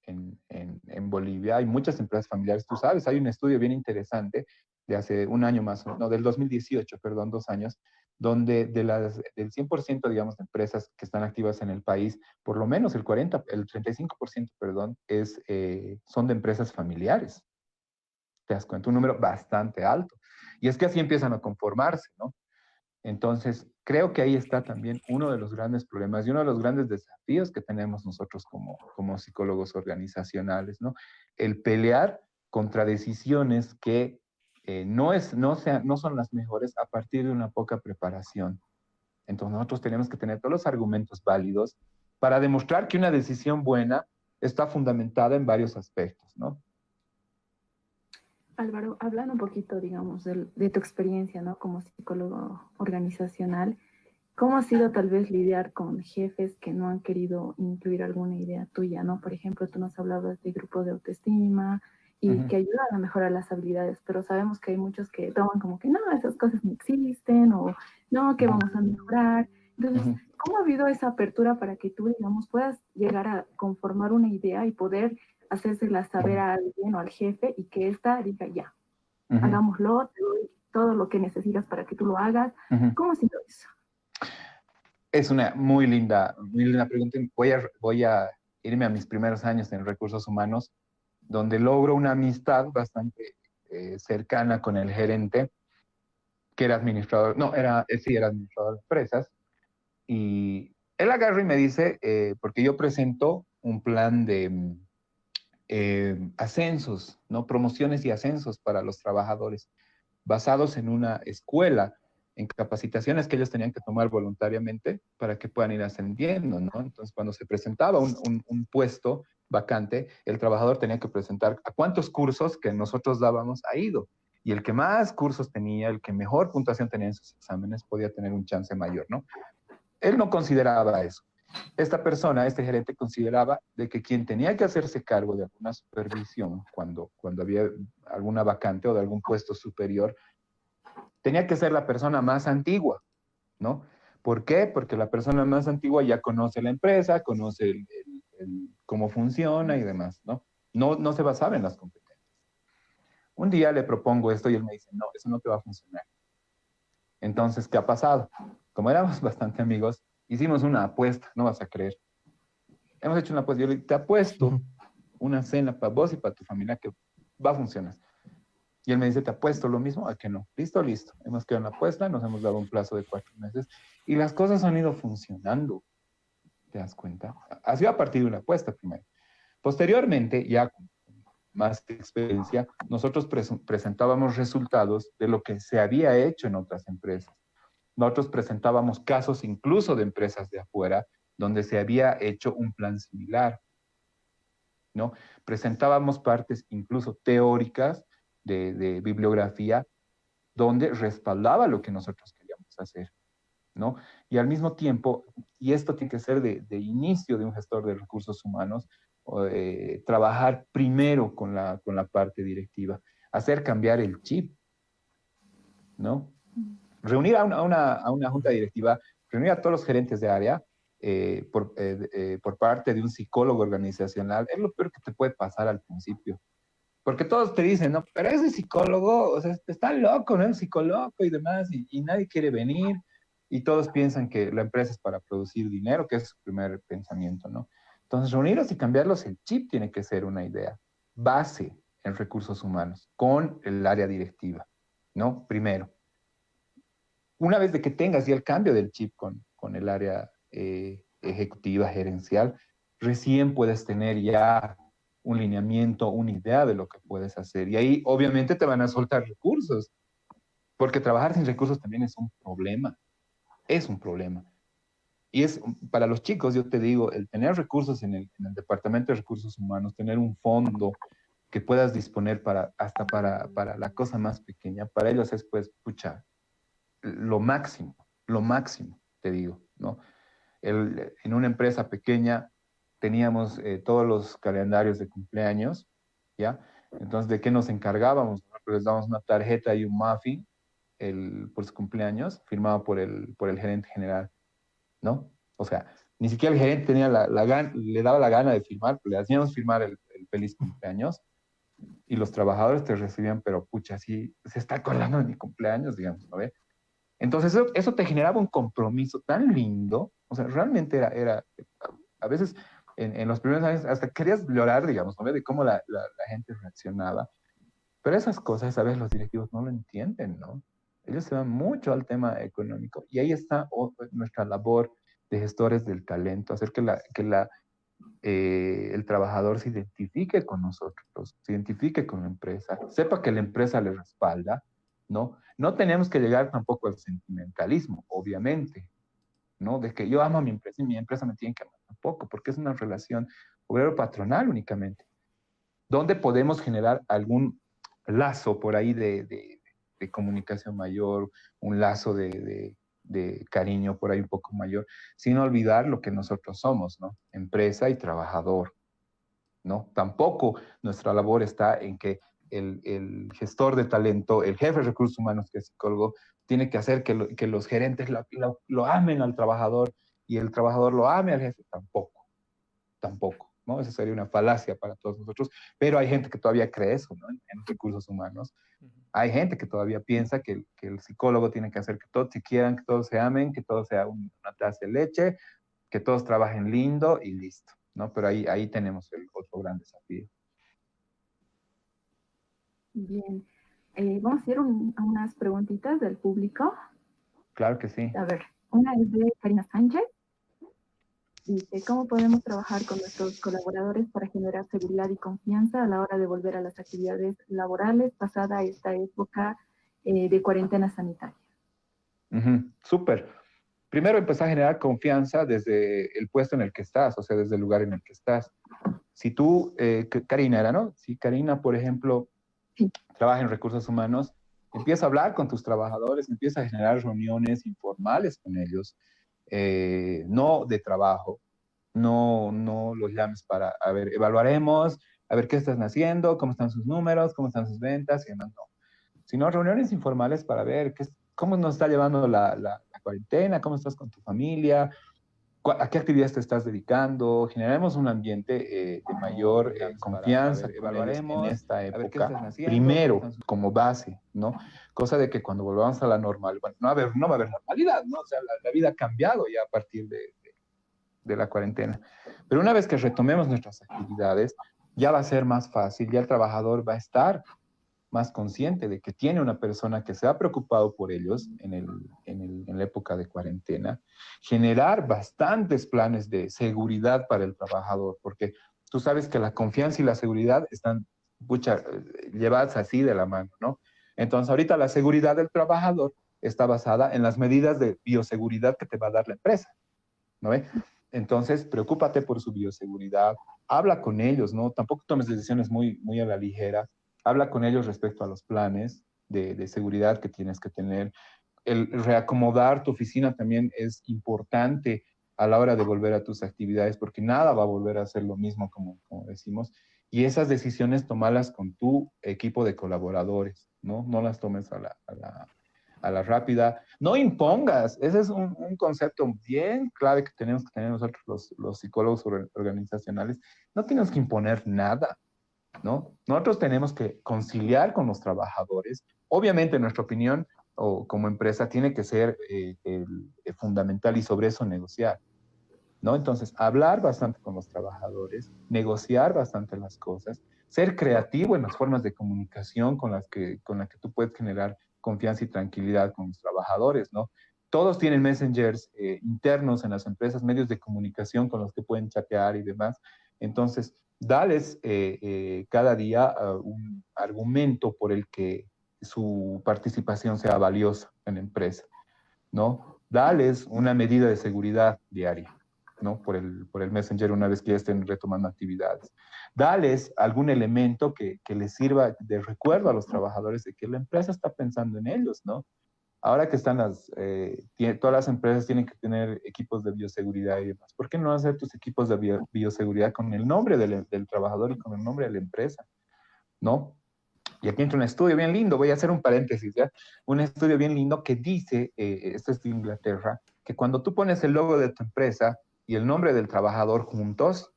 en Bolivia. Hay muchas empresas familiares. Tú sabes, hay un estudio bien interesante de hace un año más, no, del 2018, perdón, 2 años, donde del 100%, digamos, de empresas que están activas en el país, por lo menos el 35%, perdón, son de empresas familiares. Te das cuenta, un número bastante alto. Y es que así empiezan a conformarse, ¿no? Entonces, creo que ahí está también uno de los grandes problemas y uno de los grandes desafíos que tenemos nosotros como psicólogos organizacionales, ¿no? El pelear contra decisiones que no son las mejores a partir de una poca preparación. Entonces, nosotros tenemos que tener todos los argumentos válidos para demostrar que una decisión buena está fundamentada en varios aspectos, ¿no? Álvaro, hablando un poquito, digamos, de tu experiencia, ¿no? Como psicólogo organizacional, ¿cómo ha sido tal vez lidiar con jefes que no han querido incluir alguna idea tuya, ¿no? Por ejemplo, tú nos hablabas de grupos de autoestima y que ayudan a mejorar las habilidades, pero sabemos que hay muchos que toman como que no, esas cosas no existen o no, que vamos a mejorar. Entonces, ¿cómo ha habido esa apertura para que tú, digamos, puedas llegar a conformar una idea y poder hacérsela saber a alguien o al jefe y que ésta diga ya, hagámoslo, te doy todo lo que necesitas para que tú lo hagas? ¿Cómo ha sido eso? Es una muy linda pregunta. Voy a irme a mis primeros años en recursos humanos, donde logro una amistad bastante cercana con el gerente, que era administrador, no, sí, era administrador de empresas, y él agarra y me dice, porque yo presento un plan de ascensos, ¿no? Promociones y ascensos para los trabajadores, basados en una escuela, en capacitaciones que ellos tenían que tomar voluntariamente para que puedan ir ascendiendo, ¿no? Entonces, cuando se presentaba un puesto vacante, el trabajador tenía que presentar a cuántos cursos que nosotros dábamos ha ido. Y el que más cursos tenía, el que mejor puntuación tenía en sus exámenes, podía tener un chance mayor, ¿no? Él no consideraba eso. Esta persona, este gerente, consideraba de que quien tenía que hacerse cargo de alguna supervisión cuando había alguna vacante o de algún puesto superior, tenía que ser la persona más antigua, ¿no? ¿Por qué? Porque la persona más antigua ya conoce la empresa, conoce cómo funciona y demás, ¿no? No se basaba en las competencias. Un día le propongo esto y él me dice, no, eso no te va a funcionar. Entonces, ¿qué ha pasado? Como éramos bastante amigos, hicimos una apuesta, no vas a creer. Hemos hecho una apuesta, yo le te apuesto una cena para vos y para tu familia que va a funcionar. Y él me dice, ¿te apuesto lo mismo? ¿A que no? Listo. Hemos quedado en la apuesta, nos hemos dado un plazo de 4 meses y las cosas han ido funcionando. ¿Te das cuenta? Ha sido a partir de una apuesta primero. Posteriormente, ya con más experiencia, nosotros presentábamos resultados de lo que se había hecho en otras empresas. Nosotros presentábamos casos incluso de empresas de afuera donde se había hecho un plan similar, ¿no? Presentábamos partes incluso teóricas de bibliografía donde respaldaba lo que nosotros queríamos hacer, ¿no? Y al mismo tiempo, y esto tiene que ser de inicio de un gestor de recursos humanos, trabajar primero con la parte directiva, hacer cambiar el chip, ¿no? Reunir a una junta directiva, reunir a todos los gerentes de área por parte de un psicólogo organizacional, es lo peor que te puede pasar al principio. Porque todos te dicen, no, pero ese psicólogo, o sea, está loco, ¿no? El psicólogo y demás, y nadie quiere venir, y todos piensan que la empresa es para producir dinero, que es su primer pensamiento, ¿no? Entonces, reunirlos y cambiarlos el chip tiene que ser una idea base en recursos humanos, con el área directiva, ¿no? Primero. Una vez de que tengas ya el cambio del chip con el área ejecutiva, gerencial, recién puedes tener ya un lineamiento, una idea de lo que puedes hacer. Y ahí obviamente te van a soltar recursos, porque trabajar sin recursos también es un problema. Es un problema. Y es para los chicos, yo te digo, el tener recursos en el Departamento de Recursos Humanos, tener un fondo que puedas disponer hasta para la cosa más pequeña, para ellos es pues, pucha, lo máximo, lo máximo, te digo, ¿no? En una empresa pequeña teníamos todos los calendarios de cumpleaños, ¿ya? Entonces, ¿de qué nos encargábamos? Nosotros les dábamos una tarjeta y un muffin por su cumpleaños, firmado por el gerente general, ¿no? O sea, ni siquiera el gerente tenía le daba la gana de firmar, le hacíamos firmar el feliz cumpleaños y los trabajadores te recibían, pero pucha, así se está acordando de mi cumpleaños, digamos, ¿no ve? Entonces eso te generaba un compromiso tan lindo, o sea, realmente era a veces en los primeros años hasta querías llorar, digamos, ¿no ve? De cómo la gente reaccionaba, pero esas cosas a veces los directivos no lo entienden, ¿no? Ellos se van mucho al tema económico y ahí está nuestra labor de gestores del talento, hacer que el trabajador se identifique con nosotros, se identifique con la empresa, sepa que la empresa le respalda, ¿no? No tenemos que llegar tampoco al sentimentalismo, obviamente, ¿no? De que yo amo a mi empresa y mi empresa me tiene que amar tampoco, porque es una relación obrero-patronal únicamente, donde podemos generar algún lazo por ahí de comunicación mayor, un lazo de cariño por ahí un poco mayor, sin olvidar lo que nosotros somos, ¿no? Empresa y trabajador, ¿no? Tampoco nuestra labor está en que el gestor de talento, el jefe de recursos humanos que es psicólogo, tiene que hacer que los gerentes lo amen al trabajador y el trabajador lo ame al jefe. Tampoco, ¿no? Esa sería una falacia para todos nosotros, pero hay gente que todavía cree eso, ¿no? En recursos humanos. Hay gente que todavía piensa que el psicólogo tiene que hacer que todos se quieran, que todos se amen, que todo sea una taza de leche, que todos trabajen lindo y listo, ¿no? Pero ahí tenemos el otro gran desafío. Bien. Vamos a ir a unas preguntitas del público. Claro que sí. A ver, una es de Karina Sánchez. Dice, ¿cómo podemos trabajar con nuestros colaboradores para generar seguridad y confianza a la hora de volver a las actividades laborales pasada esta época de cuarentena sanitaria? Súper. Primero empezar a generar confianza desde el puesto en el que estás, o sea, desde el lugar en el que estás. Si tú, Karina era, ¿no? Si Karina, por ejemplo, sí, trabaja en recursos humanos, empieza a hablar con tus trabajadores, empieza a generar reuniones informales con ellos, no de trabajo, no los llames para, a ver, evaluaremos, a ver qué están haciendo, cómo están sus números, cómo están sus ventas y demás, no. Sino reuniones informales para ver cómo nos está llevando la cuarentena, cómo estás con tu familia, a qué actividades te estás dedicando. Generaremos un ambiente de mayor confianza con ellos en esta época. Primero, como base, ¿no? Cosa de que cuando volvamos a la normal, bueno, no va a haber normalidad, ¿no? O sea, la vida ha cambiado ya a partir de la cuarentena. Pero una vez que retomemos nuestras actividades, ya va a ser más fácil, ya el trabajador va a estar más consciente de que tiene una persona que se ha preocupado por ellos en la época de cuarentena, generar bastantes planes de seguridad para el trabajador, porque tú sabes que la confianza y la seguridad están llevadas así de la mano, ¿no? Entonces, ahorita la seguridad del trabajador está basada en las medidas de bioseguridad que te va a dar la empresa, ¿no ve? Entonces, preocúpate por su bioseguridad, habla con ellos, ¿no? Tampoco tomes decisiones muy a la ligera. Habla con ellos respecto a los planes de seguridad que tienes que tener. El reacomodar tu oficina también es importante a la hora de volver a tus actividades, porque nada va a volver a ser lo mismo, como decimos. Y esas decisiones tomarlas con tu equipo de colaboradores, ¿no? No las tomes a la rápida. No impongas. Ese es un concepto bien clave que tenemos que tener nosotros los psicólogos organizacionales. No tienes que imponer nada, ¿no? Nosotros tenemos que conciliar con los trabajadores. Obviamente, en nuestra opinión, o como empresa, tiene que ser fundamental y sobre eso negociar, ¿no? Entonces, hablar bastante con los trabajadores, negociar bastante las cosas, ser creativo en las formas de comunicación con las que tú puedes generar confianza y tranquilidad con los trabajadores, ¿no? Todos tienen messengers internos en las empresas, medios de comunicación con los que pueden chatear y demás. Entonces, dales cada día un argumento por el que su participación sea valiosa en la empresa, ¿no? Dales una medida de seguridad diaria, ¿no? Por el Messenger una vez que ya estén retomando actividades. Dales algún elemento que les sirva de recuerdo a los trabajadores de que la empresa está pensando en ellos, ¿no? ahora que están todas las empresas tienen que tener equipos de bioseguridad y demás, ¿por qué no hacer tus equipos de bioseguridad con el nombre del trabajador y con el nombre de la empresa? ¿No? Y aquí entra un estudio bien lindo, voy a hacer un paréntesis, ¿ya? Un estudio bien lindo que dice, esto es de Inglaterra, que cuando tú pones el logo de tu empresa y el nombre del trabajador juntos,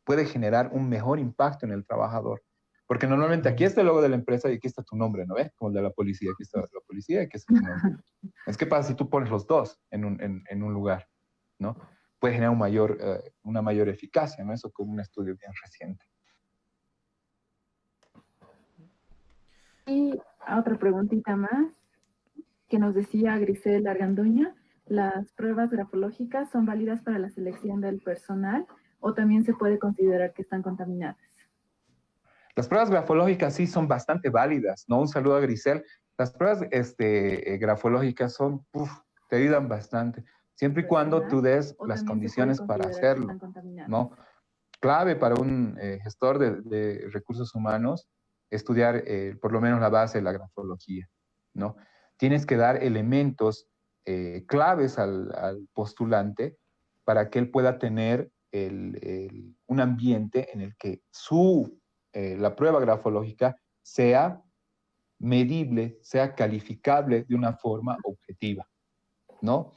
puede generar un mejor impacto en el trabajador. Porque normalmente aquí está el logo de la empresa y aquí está tu nombre, ¿no ves? Como el de la policía, aquí está la policía y aquí está tu nombre. Es que pasa si tú pones los dos en un lugar, ¿no? Puede generar una mayor eficacia, ¿no? Eso con un estudio bien reciente. Y otra preguntita más que nos decía Grisel Argandoña, ¿las pruebas grafológicas son válidas para la selección del personal o también se puede considerar que están contaminadas? Las pruebas grafológicas sí son bastante válidas, ¿no? Un saludo a Grisel. Las pruebas grafológicas te ayudan bastante, siempre y cuando tú des las condiciones para hacerlo, ¿no? Clave para un gestor de recursos humanos estudiar por lo menos la base de la grafología, ¿no? Tienes que dar elementos claves al postulante para que él pueda tener un ambiente en el que la prueba grafológica sea medible, sea calificable de una forma objetiva, ¿no?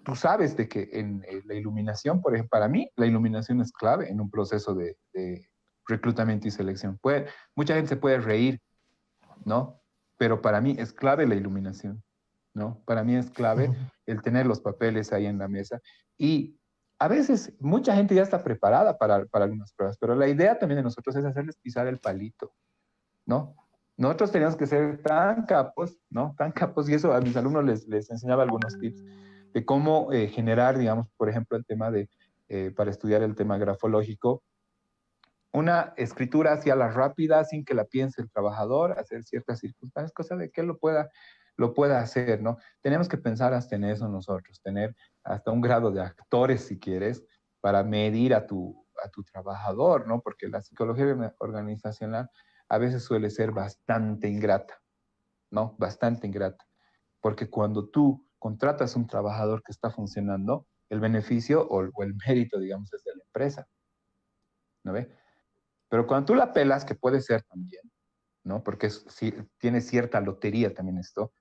Tú sabes de que en la iluminación, por ejemplo, para mí la iluminación es clave en un proceso de reclutamiento y selección. Mucha gente se puede reír, ¿no? Pero para mí es clave la iluminación, ¿no? Para mí es clave el tener los papeles ahí en la mesa. Y a veces mucha gente ya está preparada para algunas pruebas, pero la idea también de nosotros es hacerles pisar el palito, ¿no? Nosotros teníamos que ser tan capos, ¿no? Tan capos, y eso a mis alumnos les enseñaba algunos tips de cómo generar, digamos, por ejemplo, el tema para estudiar el tema grafológico, una escritura hacia la rápida, sin que la piense el trabajador, hacer ciertas circunstancias, cosa de que él lo pueda hacer, ¿no? Tenemos que pensar hasta en eso nosotros, tener hasta un grado de actores, si quieres, para medir a tu trabajador, ¿no? Porque la psicología organizacional a veces suele ser bastante ingrata, ¿no? Bastante ingrata. Porque cuando tú contratas un trabajador que está funcionando, el beneficio o el mérito, digamos, es de la empresa, ¿no ve? Pero cuando tú la pelas, que puede ser también, ¿no? Porque tiene cierta lotería también esto.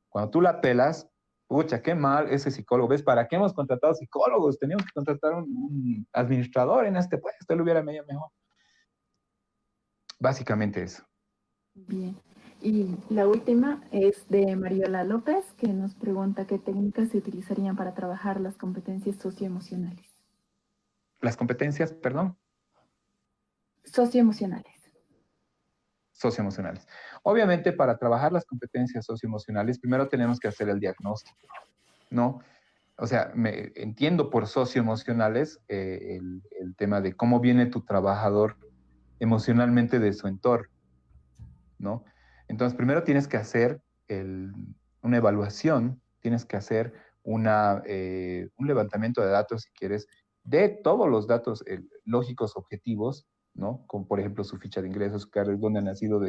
Cuando tú la pelas, pucha, qué mal ese psicólogo. ¿Ves? ¿Para qué hemos contratado psicólogos? Teníamos que contratar un administrador en este puesto, él hubiera medio mejor. Básicamente eso. Bien. Y la última es de Mariola López, que nos pregunta qué técnicas se utilizarían para trabajar las competencias socioemocionales. Las competencias, perdón. Socioemocionales. Socioemocionales. Obviamente, para trabajar las competencias socioemocionales, primero tenemos que hacer el diagnóstico, ¿no? O sea, entiendo por socioemocionales el tema de cómo viene tu trabajador emocionalmente de su entorno, ¿no? Entonces, primero tienes que hacer una evaluación, tienes que hacer un levantamiento de datos, si quieres, de todos los datos lógicos objetivos, ¿no? Como por ejemplo su ficha de ingresos, su cargo, dónde ha nacido,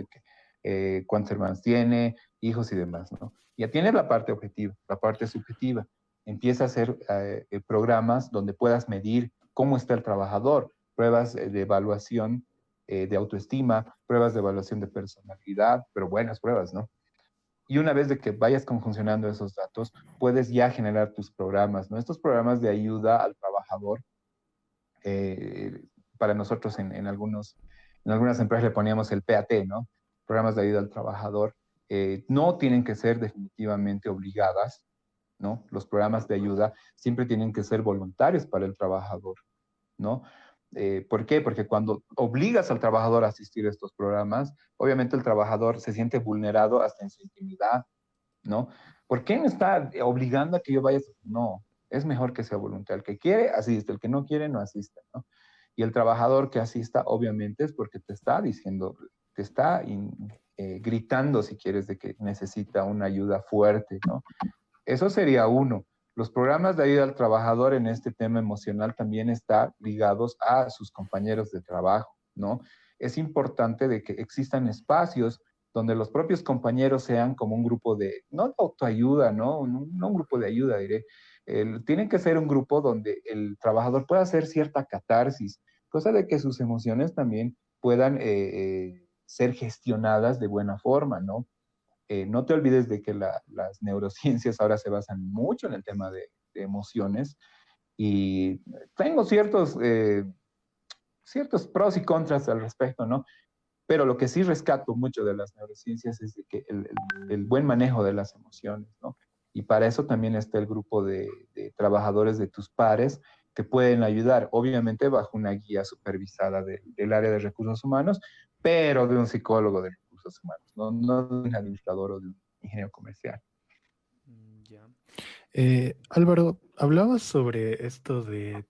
cuántos hermanos tiene, hijos y demás, ¿no? Ya tienes la parte objetiva, la parte subjetiva. Empieza a hacer programas donde puedas medir cómo está el trabajador, pruebas de evaluación de autoestima, pruebas de evaluación de personalidad, pero buenas pruebas, ¿no? Y una vez de que vayas conjuncionando esos datos, puedes ya generar tus programas, ¿no? Estos programas de ayuda al trabajador, para nosotros en algunas empresas le poníamos el PAT, ¿no? Programas de ayuda al trabajador, no tienen que ser definitivamente obligadas, ¿no? Los programas de ayuda siempre tienen que ser voluntarios para el trabajador, ¿no? ¿Por qué? Porque cuando obligas al trabajador a asistir a estos programas, obviamente el trabajador se siente vulnerado hasta en su intimidad, ¿no? ¿Por qué me está obligando a que yo vaya? No, es mejor que sea voluntario. El que quiere, asiste. El que no quiere, no asiste, ¿no? Y el trabajador que asista, obviamente, es porque te está diciendo, te está gritando, si quieres, de que necesita una ayuda fuerte, ¿no? Eso sería uno. Los programas de ayuda al trabajador en este tema emocional también están ligados a sus compañeros de trabajo, ¿no? Es importante de que existan espacios donde los propios compañeros sean como un grupo de, no de autoayuda, no un grupo de ayuda, diré. Tienen que ser un grupo donde el trabajador pueda hacer cierta catarsis, cosa de que sus emociones también puedan ser gestionadas de buena forma, ¿no? No te olvides de que las neurociencias ahora se basan mucho en el tema de emociones y tengo ciertos pros y contras al respecto, ¿no? Pero lo que sí rescato mucho de las neurociencias es de que el buen manejo de las emociones, ¿no? Y para eso también está el grupo de trabajadores de tus pares que pueden ayudar, obviamente bajo una guía supervisada del área de recursos humanos, pero de un psicólogo de recursos humanos, no de un administrador o de un ingeniero comercial. Ya. Álvaro, hablabas sobre esto de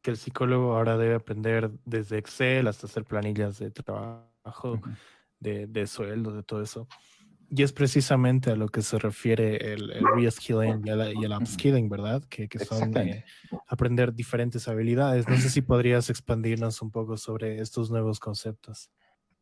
que el psicólogo ahora debe aprender desde Excel hasta hacer planillas de trabajo, Ujú. de sueldo, de todo eso. Y es precisamente a lo que se refiere el reskilling y el Ujú. upskilling, ¿verdad? Que son Exactamente. aprender diferentes habilidades. No sé si podrías expandirnos un poco sobre estos nuevos conceptos.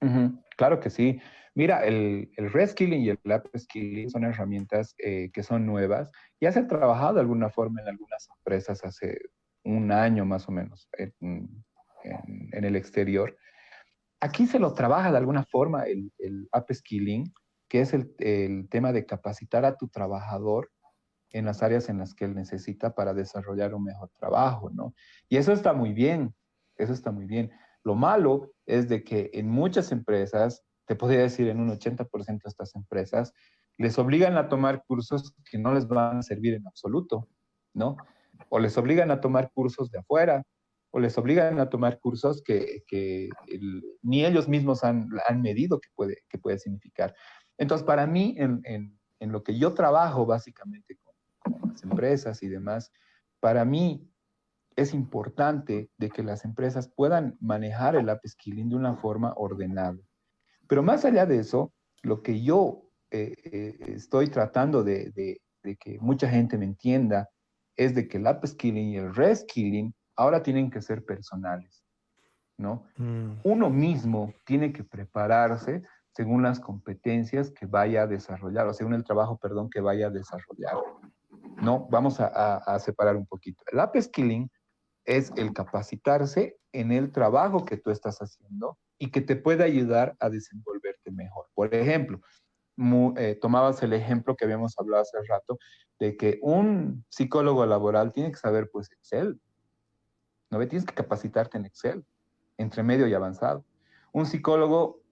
Ujú, claro que sí. Mira, el reskilling y el upskilling son herramientas que son nuevas. Ya se ha trabajado de alguna forma en algunas empresas hace un año más o menos en el exterior. Aquí se lo trabaja de alguna forma el upskilling, que es el tema de capacitar a tu trabajador en las áreas en las que él necesita para desarrollar un mejor trabajo, ¿no? Y eso está muy bien, eso está muy bien. Lo malo es de que en muchas empresas, te podría decir en un 80% de estas empresas, les obligan a tomar cursos que no les van a servir en absoluto, ¿no? O les obligan a tomar cursos de afuera, o les obligan a tomar cursos que ni ellos mismos han medido que puede significar. Entonces, para mí, en lo que yo trabajo básicamente con las empresas y demás, para mí es importante de que las empresas puedan manejar el upskilling de una forma ordenada. Pero más allá de eso, lo que yo estoy tratando de que mucha gente me entienda es de que el upskilling y el reskilling ahora tienen que ser personales, ¿no? Mm, Uno mismo tiene que prepararse según las competencias que vaya a desarrollar, o según el trabajo, perdón, que vaya a desarrollar. No, vamos a separar un poquito. El upskilling es el capacitarse en el trabajo que tú estás haciendo y que te puede ayudar a desenvolverte mejor. Por ejemplo, tomabas el ejemplo que habíamos hablado hace rato de que un psicólogo laboral tiene que saber pues Excel, ¿no ve? Tienes que capacitarte en Excel, entre medio y avanzado. Un psicólogo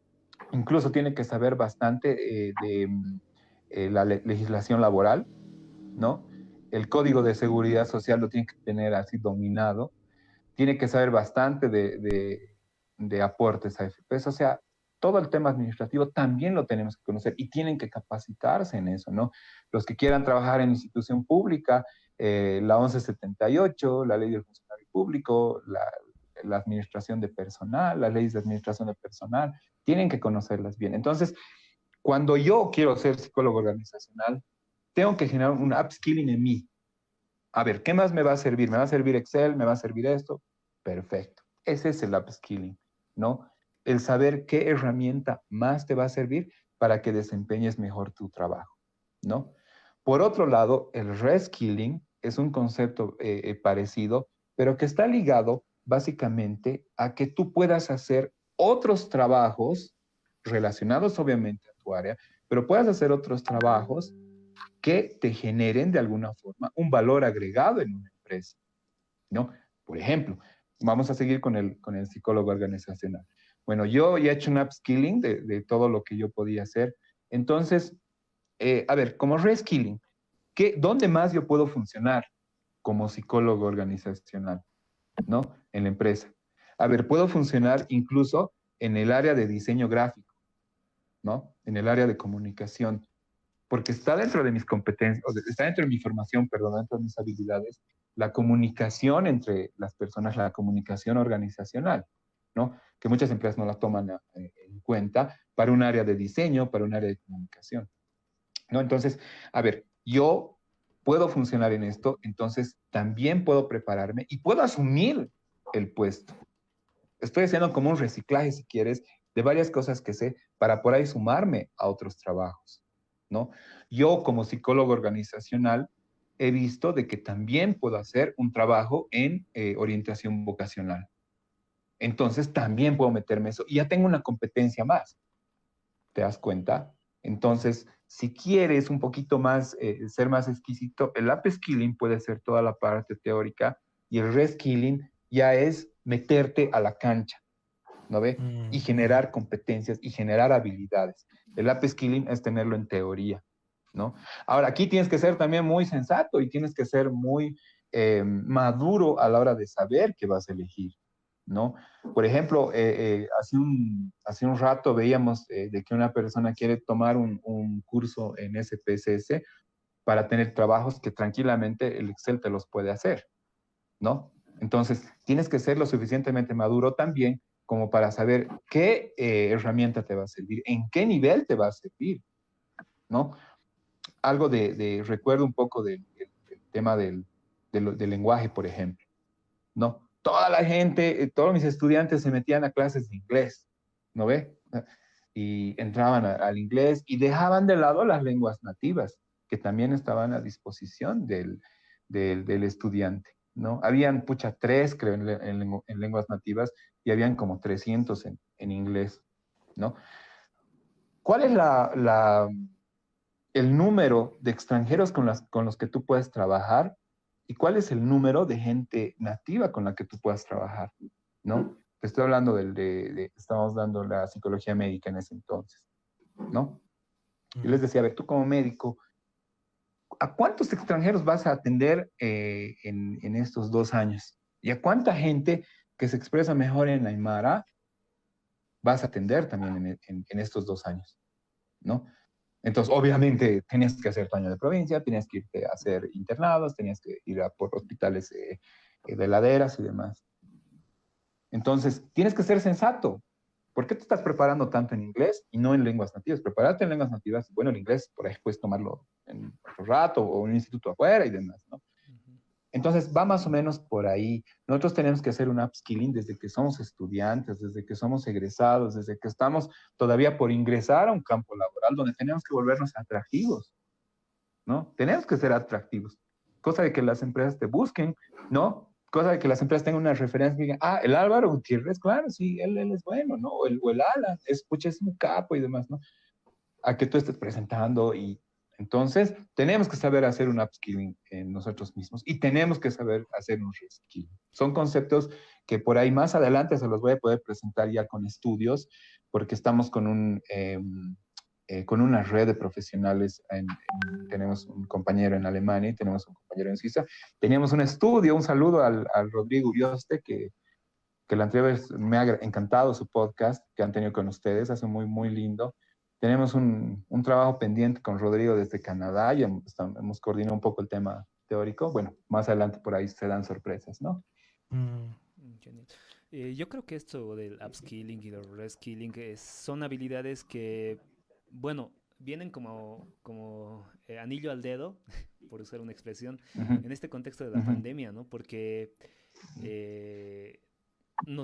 incluso tiene que saber bastante de la legislación laboral, ¿no? El código de seguridad social lo tiene que tener así dominado, tiene que saber bastante de aportes a AFPs, o sea, todo el tema administrativo también lo tenemos que conocer y tienen que capacitarse en eso, ¿no? Los que quieran trabajar en institución pública, la 1178, la ley del funcionario público, la administración de personal, las leyes de administración de personal, tienen que conocerlas bien. Entonces, cuando yo quiero ser psicólogo organizacional, tengo que generar un upskilling en mí. A ver, ¿qué más me va a servir? ¿Me va a servir Excel? ¿Me va a servir esto? Perfecto. Ese es el upskilling, ¿no? El saber qué herramienta más te va a servir para que desempeñes mejor tu trabajo, ¿no? Por otro lado, el reskilling es un concepto parecido, pero que está ligado básicamente a que tú puedas hacer otros trabajos relacionados obviamente a tu área, pero puedas hacer otros trabajos que te generen de alguna forma un valor agregado en una empresa, ¿no? Por ejemplo, vamos a seguir con el psicólogo organizacional. Bueno, yo ya he hecho un upskilling de todo lo que yo podía hacer. Entonces, a ver, como reskilling, ¿dónde más yo puedo funcionar como psicólogo organizacional, ¿no? En la empresa. A ver, puedo funcionar incluso en el área de diseño gráfico, ¿no? En el área de comunicación, porque está dentro de mis competencias, está dentro de mi formación, perdón, dentro de mis habilidades, la comunicación entre las personas, la comunicación organizacional, ¿no? Que muchas empresas no la toman en cuenta para un área de diseño, para un área de comunicación, ¿no? Entonces, a ver, yo puedo funcionar en esto, entonces también puedo prepararme y puedo asumir el puesto. Estoy haciendo como un reciclaje, si quieres, de varias cosas que sé para por ahí sumarme a otros trabajos, ¿no? Yo como psicólogo organizacional he visto de que también puedo hacer un trabajo en orientación vocacional. Entonces también puedo meterme eso y ya tengo una competencia más. ¿Te das cuenta? Entonces, si quieres un poquito más, ser más exquisito, el upskilling puede ser toda la parte teórica y el reskilling ya es meterte a la cancha, ¿no ve? Y generar competencias y generar habilidades. El upskilling es tenerlo en teoría, ¿no? Ahora, aquí tienes que ser también muy sensato y tienes que ser muy maduro a la hora de saber qué vas a elegir, ¿no? Por ejemplo, hace un rato veíamos de que una persona quiere tomar un curso en SPSS para tener trabajos que tranquilamente el Excel te los puede hacer, ¿no? Entonces, tienes que ser lo suficientemente maduro también como para saber qué herramienta te va a servir, en qué nivel te va a servir, ¿no? Algo recuerdo un poco del tema del lenguaje, por ejemplo, ¿no? Toda la gente, todos mis estudiantes se metían a clases de inglés, ¿no ve? Y entraban al inglés y dejaban de lado las lenguas nativas, que también estaban a disposición del estudiante, ¿no? Habían, pucha, tres, creo, en lenguas nativas y habían como 300 en inglés, ¿no? ¿Cuál es el número de extranjeros con los que tú puedes trabajar y cuál es el número de gente nativa con la que tú puedas trabajar, ¿no? Te estoy hablando estábamos dando la psicología médica en ese entonces, ¿no? Yo les decía, a ver, tú como médico, ¿a cuántos extranjeros vas a atender en estos 2 años? ¿Y a cuánta gente que se expresa mejor en Aymara vas a atender también en estos 2 años, ¿no? Entonces, obviamente, tenías que hacer tu año de provincia, tenías que irte a hacer internados, tenías que ir a por hospitales de laderas y demás. Entonces, tienes que ser sensato. ¿Por qué te estás preparando tanto en inglés y no en lenguas nativas? Prepararte en lenguas nativas, bueno, el inglés por ahí puedes tomarlo en otro rato o en un instituto afuera y demás, ¿no? Entonces, va más o menos por ahí. Nosotros tenemos que hacer un upskilling desde que somos estudiantes, desde que somos egresados, desde que estamos todavía por ingresar a un campo laboral donde tenemos que volvernos atractivos, ¿no? Tenemos que ser atractivos. Cosa de que las empresas te busquen, ¿no? Cosa de que las empresas tengan una referencia y digan, ah, el Álvaro Gutiérrez, claro, sí, él es bueno, ¿no? O el Alan, pucha, es un capo y demás, ¿no? A que tú estés presentando y entonces tenemos que saber hacer un upskilling en nosotros mismos y tenemos que saber hacer un reskilling. Son conceptos que por ahí más adelante se los voy a poder presentar ya con estudios porque estamos con una red de profesionales. Tenemos un compañero en Alemania y tenemos un compañero en Suiza. Teníamos un estudio, un saludo al Rodrigo Urioste, que la anterior vez me ha encantado su podcast que han tenido con ustedes, hace muy, muy lindo. Tenemos un trabajo pendiente con Rodrigo desde Canadá y hemos coordinado un poco el tema teórico. Bueno, más adelante por ahí se dan sorpresas, ¿no? Genial. Yo creo que esto del upskilling y del reskilling son habilidades que, bueno, vienen como anillo al dedo, por usar una expresión, en este contexto de la pandemia, ¿no? Porque eh,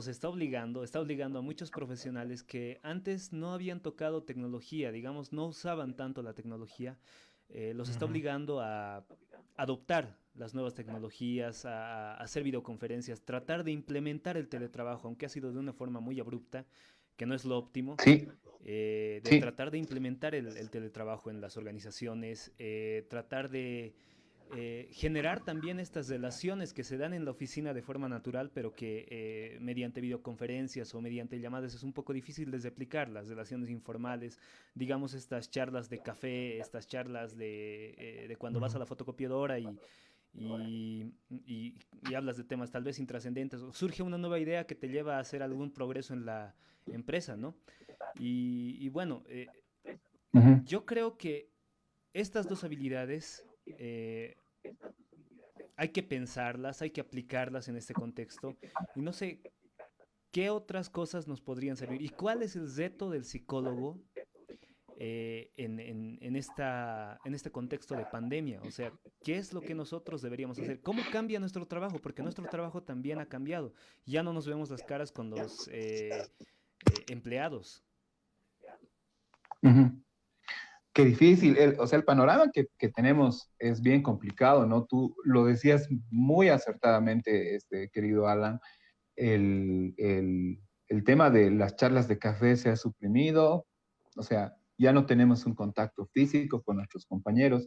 está obligando a muchos profesionales que antes no habían tocado tecnología, digamos, no usaban tanto la tecnología, los está obligando a adoptar las nuevas tecnologías, a hacer videoconferencias, tratar de implementar el teletrabajo, aunque ha sido de una forma muy abrupta, que no es lo óptimo, Sí, de sí. tratar de implementar el teletrabajo en las organizaciones, tratar de generar también estas relaciones que se dan en la oficina de forma natural, pero que mediante videoconferencias o mediante llamadas es un poco difícil de replicar, las relaciones informales, digamos estas charlas de café, estas charlas de cuando vas a la fotocopiadora y hablas de temas tal vez intrascendentes, o surge una nueva idea que te lleva a hacer algún progreso en la empresa, ¿no? Y bueno, yo creo que estas dos habilidades hay que pensarlas, hay que aplicarlas en este contexto y no sé qué otras cosas nos podrían servir y cuál es el reto del psicólogo en este contexto de pandemia. O sea, ¿qué es lo que nosotros deberíamos hacer? ¿Cómo cambia nuestro trabajo? Porque nuestro trabajo también ha cambiado. Ya no nos vemos las caras con los empleados. Ujú. Qué difícil. O sea, el panorama que tenemos es bien complicado, ¿no? Tú lo decías muy acertadamente, querido Alan. El, el, el tema de las charlas de café se ha suprimido. O sea, ya no tenemos un contacto físico con nuestros compañeros.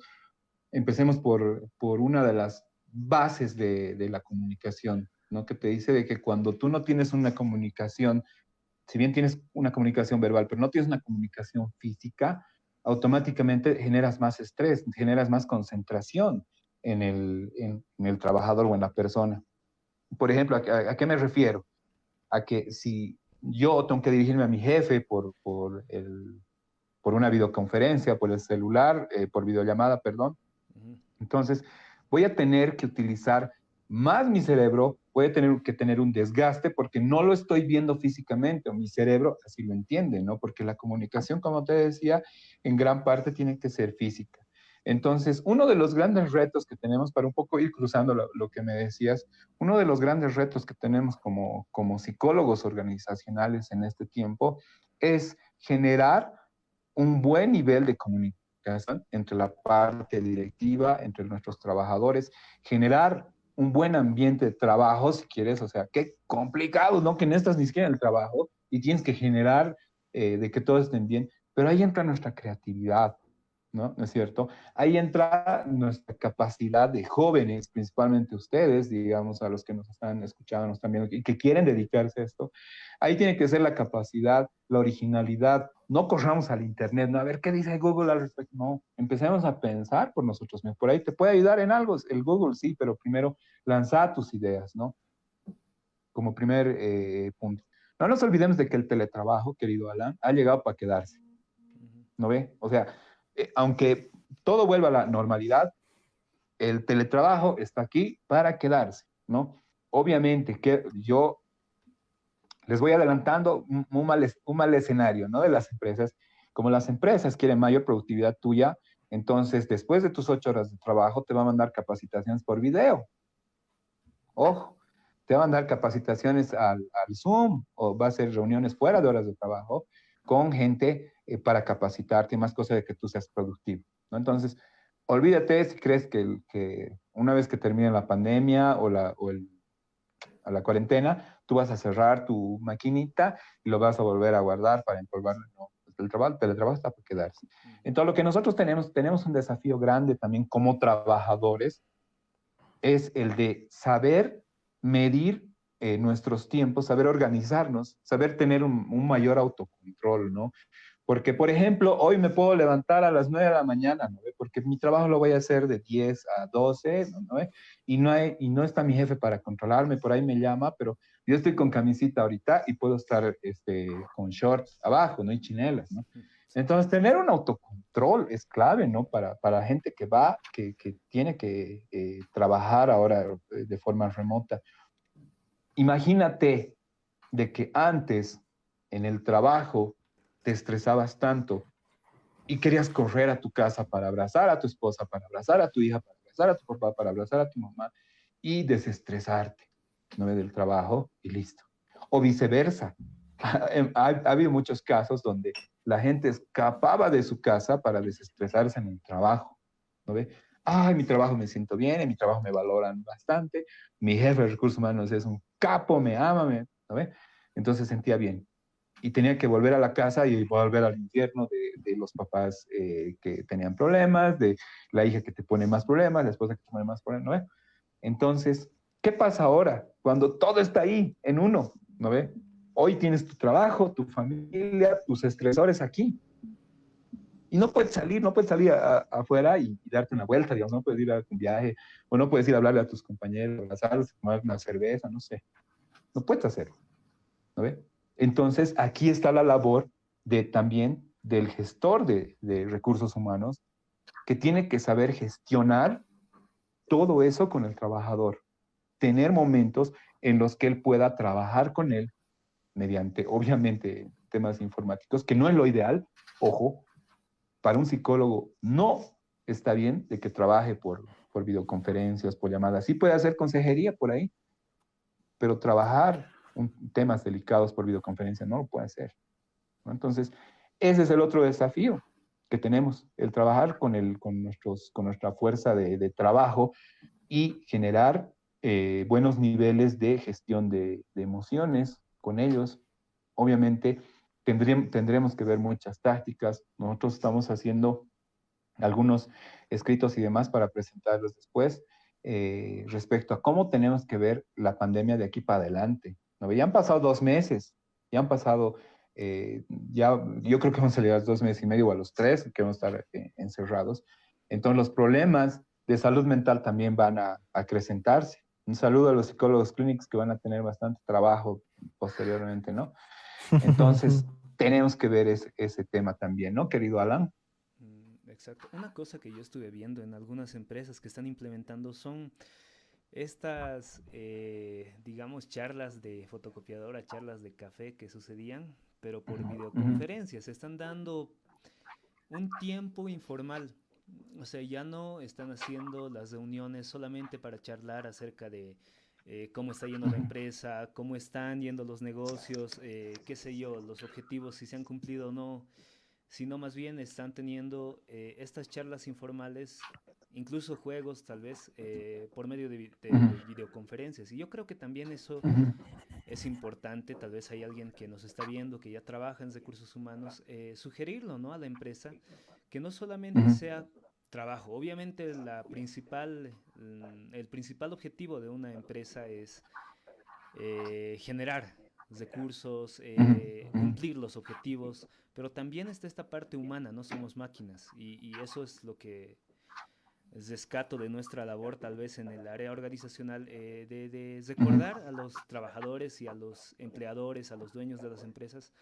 Empecemos por una de las bases de la comunicación, ¿no? Que te dice de que cuando tú no tienes una comunicación, si bien tienes una comunicación verbal, pero no tienes una comunicación física, automáticamente generas más estrés, generas más concentración en el trabajador o en la persona. Por ejemplo, ¿a qué me refiero? A que si yo tengo que dirigirme a mi jefe por una videoconferencia, por el celular, por videollamada, perdón, Ujú. entonces, voy a tener que utilizar más mi cerebro, voy a tener que tener un desgaste porque no lo estoy viendo físicamente, o mi cerebro así lo entiende, ¿no? Porque la comunicación, como te decía, en gran parte tiene que ser física. Entonces, uno de los grandes retos que tenemos, para un poco ir cruzando lo que me decías, uno de los grandes retos que tenemos como psicólogos organizacionales en este tiempo es generar un buen nivel de comunicación entre la parte directiva, entre nuestros trabajadores, generar un buen ambiente de trabajo, si quieres, o sea, qué complicado, ¿no? Que no estás ni siquiera en el trabajo y tienes que generar de que todos estén bien, pero ahí entra nuestra creatividad, ¿no? ¿No es cierto? Ahí entra nuestra capacidad de jóvenes, principalmente ustedes, digamos, a los que nos están escuchando, nos están viendo y que quieren dedicarse a esto. Ahí tiene que ser la capacidad, la originalidad. No corramos al Internet, ¿no? A ver qué dice Google al respecto. No, empecemos a pensar por nosotros mismos. Por ahí te puede ayudar en algo, el Google sí, pero primero lanza tus ideas, ¿no? Como primer punto. No nos olvidemos de que el teletrabajo, querido Alan, ha llegado para quedarse. Ujú. ¿No ve? O sea, aunque todo vuelva a la normalidad, el teletrabajo está aquí para quedarse, ¿no? Obviamente que yo les voy adelantando un mal escenario, ¿no? De las empresas. Como las empresas quieren mayor productividad tuya, entonces después de tus 8 horas de trabajo te va a mandar capacitaciones por video. Ojo, te va a mandar capacitaciones al Zoom o va a hacer reuniones fuera de horas de trabajo con gente para capacitarte, más cosa de que tú seas productivo, ¿no? Entonces, olvídate si crees que una vez que termine la pandemia a la cuarentena, tú vas a cerrar tu maquinita y lo vas a volver a guardar para empolvarlo. No, el teletrabajo está por quedarse. Ujú. Entonces, lo que nosotros tenemos un desafío grande también como trabajadores, es el de saber medir nuestros tiempos, saber organizarnos, saber tener un mayor autocontrol, ¿no? Porque, por ejemplo, hoy me puedo levantar a las 9 de la mañana, ¿no? Porque mi trabajo lo voy a hacer de 10 a 12, ¿no? Y no está mi jefe para controlarme, por ahí me llama, pero yo estoy con camisita ahorita y puedo estar con shorts abajo, ¿no? Y chinelas, ¿no? Sí. Entonces, tener un autocontrol es clave, ¿no? Para gente que tiene que trabajar ahora de forma remota. Imagínate de que antes en el trabajo te estresabas tanto y querías correr a tu casa para abrazar a tu esposa, para abrazar a tu hija, para abrazar a tu papá, para abrazar a tu mamá y desestresarte, ¿no? Del trabajo y listo. O viceversa. Ha habido muchos casos donde la gente escapaba de su casa para desestresarse en el trabajo, ¿no ve? Ay, mi trabajo me siento bien, en mi trabajo me valoran bastante, mi jefe de recursos humanos es un capo, me ama, ¿no ve? Entonces sentía bien y tenía que volver a la casa y volver al infierno de los papás que tenían problemas, de la hija que te pone más problemas, la esposa que te pone más problemas, ¿no ve? Entonces, ¿qué pasa ahora cuando todo está ahí en uno, ¿no ve? Hoy tienes tu trabajo, tu familia, tus estresores aquí. Y no puedes salir, no puedes salir afuera y darte una vuelta, digamos, no puedes ir a un viaje, o no puedes ir a hablarle a tus compañeros, abrazarlos, tomar una cerveza, no sé. No puedes hacerlo, ¿no ve? Entonces, aquí está la labor también del gestor de recursos humanos, que tiene que saber gestionar todo eso con el trabajador, tener momentos en los que él pueda trabajar con él mediante, obviamente, temas informáticos, que no es lo ideal, ojo, para un psicólogo no está bien de que trabaje por videoconferencias, por llamadas, sí puede hacer consejería por ahí, pero trabajar temas delicados por videoconferencia no lo puede hacer, ¿no? Entonces, ese es el otro desafío que tenemos, el trabajar con nuestra fuerza de trabajo y generar buenos niveles de gestión de emociones con ellos. Obviamente tendremos que ver muchas tácticas. Nosotros estamos haciendo algunos escritos y demás para presentarlos después respecto a cómo tenemos que ver la pandemia de aquí para adelante. ¿No? Ya han pasado 2 meses, ya han pasado, ya yo creo que vamos a llegar a los 2 meses y medio o a los 3, que vamos a estar encerrados. Entonces los problemas de salud mental también van a acrecentarse. Un saludo a los psicólogos clínicos que van a tener bastante trabajo posteriormente, ¿no? Entonces tenemos que ver ese tema también, ¿no, querido Alan? Exacto. Una cosa que yo estuve viendo en algunas empresas que están implementando son estas, digamos, charlas de fotocopiadora, charlas de café que sucedían, pero por videoconferencias. Se están dando un tiempo informal. O sea, ya no están haciendo las reuniones solamente para charlar acerca de cómo está yendo la empresa, cómo están yendo los negocios, qué sé yo, los objetivos, si se han cumplido o no, sino más bien están teniendo estas charlas informales, incluso juegos tal vez, por medio de videoconferencias. Y yo creo que también eso es importante, tal vez hay alguien que nos está viendo, que ya trabaja en recursos humanos, sugerirlo, ¿no?, a la empresa, que no solamente sea trabajo. Obviamente el principal objetivo de una empresa es generar recursos, cumplir los objetivos, pero también está esta parte humana, no somos máquinas, y eso es lo que rescato de nuestra labor tal vez en el área organizacional, de recordar a los trabajadores y a los empleadores, a los dueños de las empresas,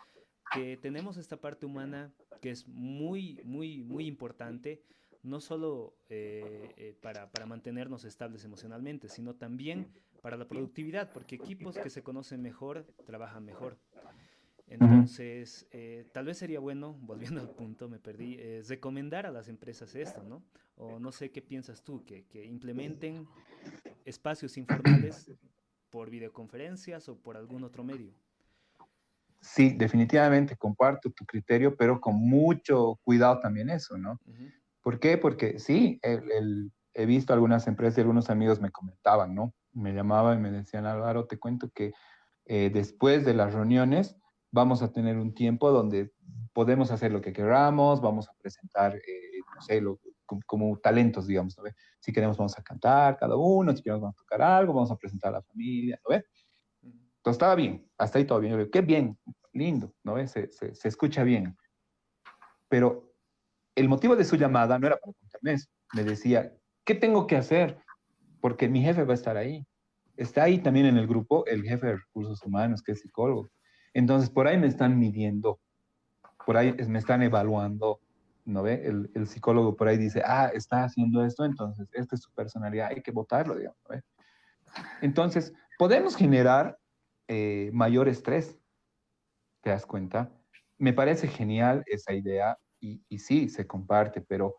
que tenemos esta parte humana que es muy, muy, muy importante, no solo para mantenernos estables emocionalmente, sino también para la productividad, porque equipos que se conocen mejor trabajan mejor. Entonces, tal vez sería bueno, volviendo al punto, me perdí, recomendar a las empresas esto, ¿no? O no sé qué piensas tú, que implementen espacios informales por videoconferencias o por algún otro medio. Sí, definitivamente comparto tu criterio, pero con mucho cuidado también eso, ¿no? ¿Por qué? Porque sí, he visto algunas empresas y algunos amigos me comentaban, ¿no? Me llamaban y me decían, Álvaro, te cuento que después de las reuniones vamos a tener un tiempo donde podemos hacer lo que queramos, vamos a presentar, no sé, como talentos, digamos, ¿no ve? Si queremos vamos a cantar cada uno, si queremos vamos a tocar algo, vamos a presentar a la familia, ¿no ve? Entonces estaba bien, hasta ahí todo bien. Yo digo, qué bien, lindo, ¿no ve? Se escucha bien. Pero el motivo de su llamada no era para contarme eso. Me decía, ¿qué tengo que hacer? Porque mi jefe va a estar ahí. Está ahí también en el grupo el jefe de recursos humanos, que es psicólogo. Entonces, por ahí me están midiendo, por ahí me están evaluando, ¿no ve? El psicólogo por ahí dice, está haciendo esto, entonces, esta es su personalidad, hay que votarlo, digamos, ¿no ve? Entonces, podemos generar mayor estrés, ¿te das cuenta? Me parece genial esa idea y sí, se comparte, pero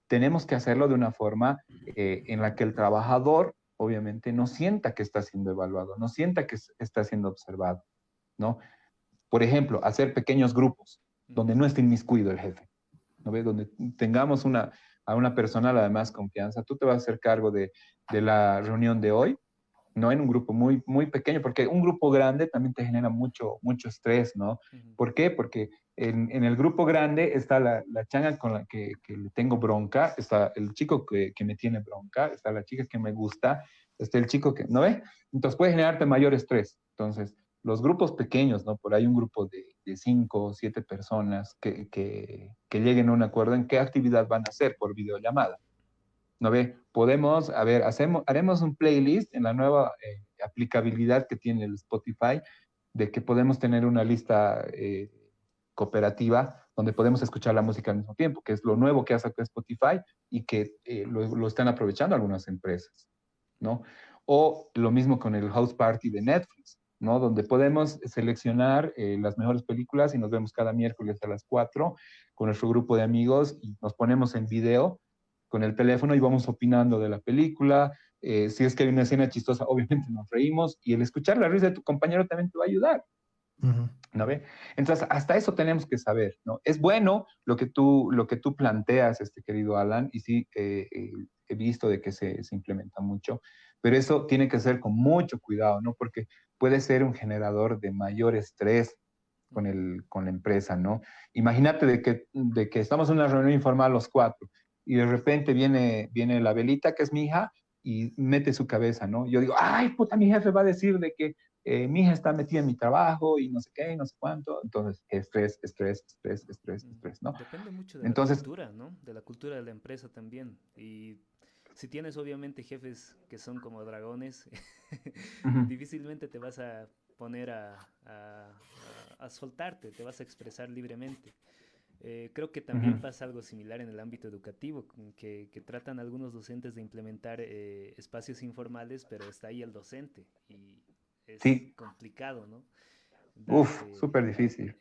tenemos que hacerlo de una forma en la que el trabajador obviamente no sienta que está siendo evaluado, no sienta que está siendo observado, ¿no? Por ejemplo, hacer pequeños grupos donde no esté inmiscuido el jefe, ¿no ves? Donde tengamos a una persona a la de más confianza. Tú te vas a hacer cargo de la reunión de hoy, no en un grupo muy, muy pequeño, porque un grupo grande también te genera mucho, mucho estrés, ¿no? ¿Por qué? Porque en el grupo grande está la changa con la que le tengo bronca, está el chico que me tiene bronca, está la chica que me gusta, está el chico que, ¿no ve? Entonces puede generarte mayor estrés. Entonces, los grupos pequeños, ¿no? Por ahí un grupo de 5 o 7 personas que lleguen a un acuerdo en qué actividad van a hacer por videollamada. ¿No ve? Podemos, a ver, haremos un playlist en la nueva aplicabilidad que tiene el Spotify, de que podemos tener una lista cooperativa donde podemos escuchar la música al mismo tiempo, que es lo nuevo que hace acá Spotify y que lo están aprovechando algunas empresas, ¿no? O lo mismo con el House Party de Netflix, ¿no? Donde podemos seleccionar las mejores películas y nos vemos cada miércoles a las 4 con nuestro grupo de amigos y nos ponemos en video con el teléfono y vamos opinando de la película. Si es que hay una escena chistosa, obviamente nos reímos y el escuchar la risa de tu compañero también te va a ayudar. Ujú. ¿No ve? Entonces, hasta eso tenemos que saber, ¿no? Es bueno lo que tú planteas, querido Alan, y sí, he visto de que se implementa mucho, pero eso tiene que ser con mucho cuidado, ¿no? Porque puede ser un generador de mayor estrés con la empresa, ¿no? Imagínate de que estamos en una reunión informal los cuatro y de repente viene la Belita, que es mi hija, y mete su cabeza, ¿no? Yo digo, ay, puta, mi jefe va a decir de que mi hija está metida en mi trabajo y no sé qué, y no sé cuánto. Entonces, estrés, estrés, estrés, estrés, estrés, ¿no? Depende mucho de la Entonces, cultura, ¿no? De la cultura de la empresa también. Y si tienes obviamente jefes que son como dragones, ujú, difícilmente te vas a poner a soltarte, te vas a expresar libremente. Creo que también ujú. pasa algo similar en el ámbito educativo, que tratan algunos docentes de implementar espacios informales, pero está ahí el docente y es Sí, complicado, ¿no? uf, Darte, súper difícil.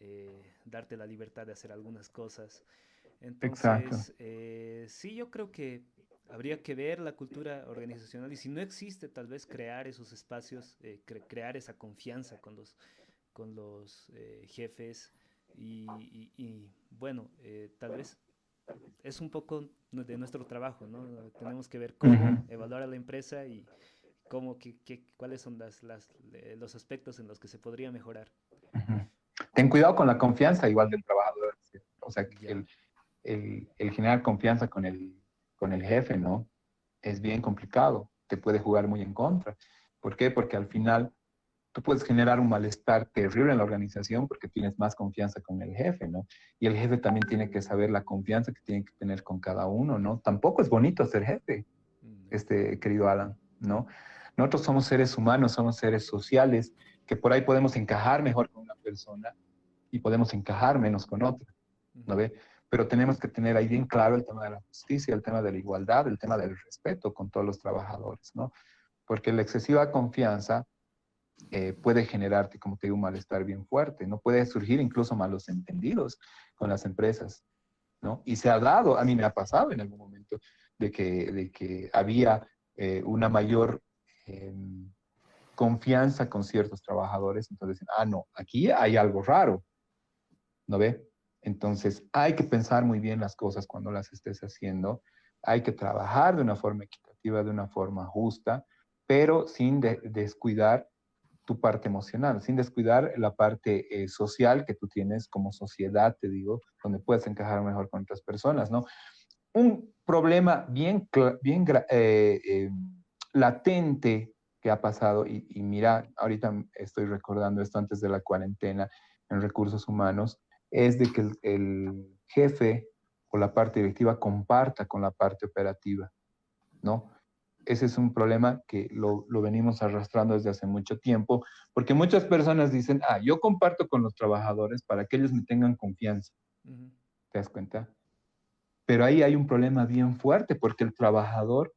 darte la libertad de hacer algunas cosas. Exacto. Entonces, sí, yo creo que habría que ver la cultura organizacional y si no existe, tal vez crear esos espacios, crear esa confianza con los jefes y, bueno, tal vez es un poco de nuestro trabajo, ¿no? Tenemos que ver Ujú, cómo evaluar a la empresa y cómo, cuáles son los aspectos en los que se podría mejorar. ujú. Ten cuidado con la confianza igual del trabajador. ¿Sí? O sea, Ya. el generar confianza con el jefe, ¿no? Es bien complicado, te puede jugar muy en contra. ¿Por qué? Porque al final tú puedes generar un malestar terrible en la organización porque tienes más confianza con el jefe, ¿no? Y el jefe también tiene que saber la confianza que tiene que tener con cada uno, ¿no? Tampoco es bonito ser jefe, No. querido Alan, ¿no? Nosotros somos seres humanos, somos seres sociales, que por ahí podemos encajar mejor con una persona y podemos encajar menos con otra, ¿no Ujú. ve? Pero tenemos que tener ahí bien claro el tema de la justicia, el tema de la igualdad, el tema del respeto con todos los trabajadores, ¿no? Porque la excesiva confianza puede generarte, como te digo, un malestar bien fuerte, ¿no? Puede surgir incluso malos entendidos con las empresas, ¿no? Y se ha dado, a mí me ha pasado en algún momento, de que había una mayor eh, confianza con ciertos trabajadores, entonces dicen, ah, no, aquí hay algo raro, ¿no ve? Entonces hay que pensar muy bien las cosas cuando las estés haciendo, hay que trabajar de una forma equitativa, de una forma justa, pero sin descuidar tu parte emocional, sin descuidar la parte social que tú tienes como sociedad, te digo, donde puedes encajar mejor con otras personas, ¿no? Un problema bien latente que ha pasado, y mira, ahorita estoy recordando esto antes de la cuarentena en recursos humanos, es de que el jefe o la parte directiva comparta con la parte operativa, ¿no? Ese es un problema que lo venimos arrastrando desde hace mucho tiempo, porque muchas personas dicen, ah, yo comparto con los trabajadores para que ellos me tengan confianza. Ujú. ¿Te das cuenta? Pero ahí hay un problema bien fuerte, porque el trabajador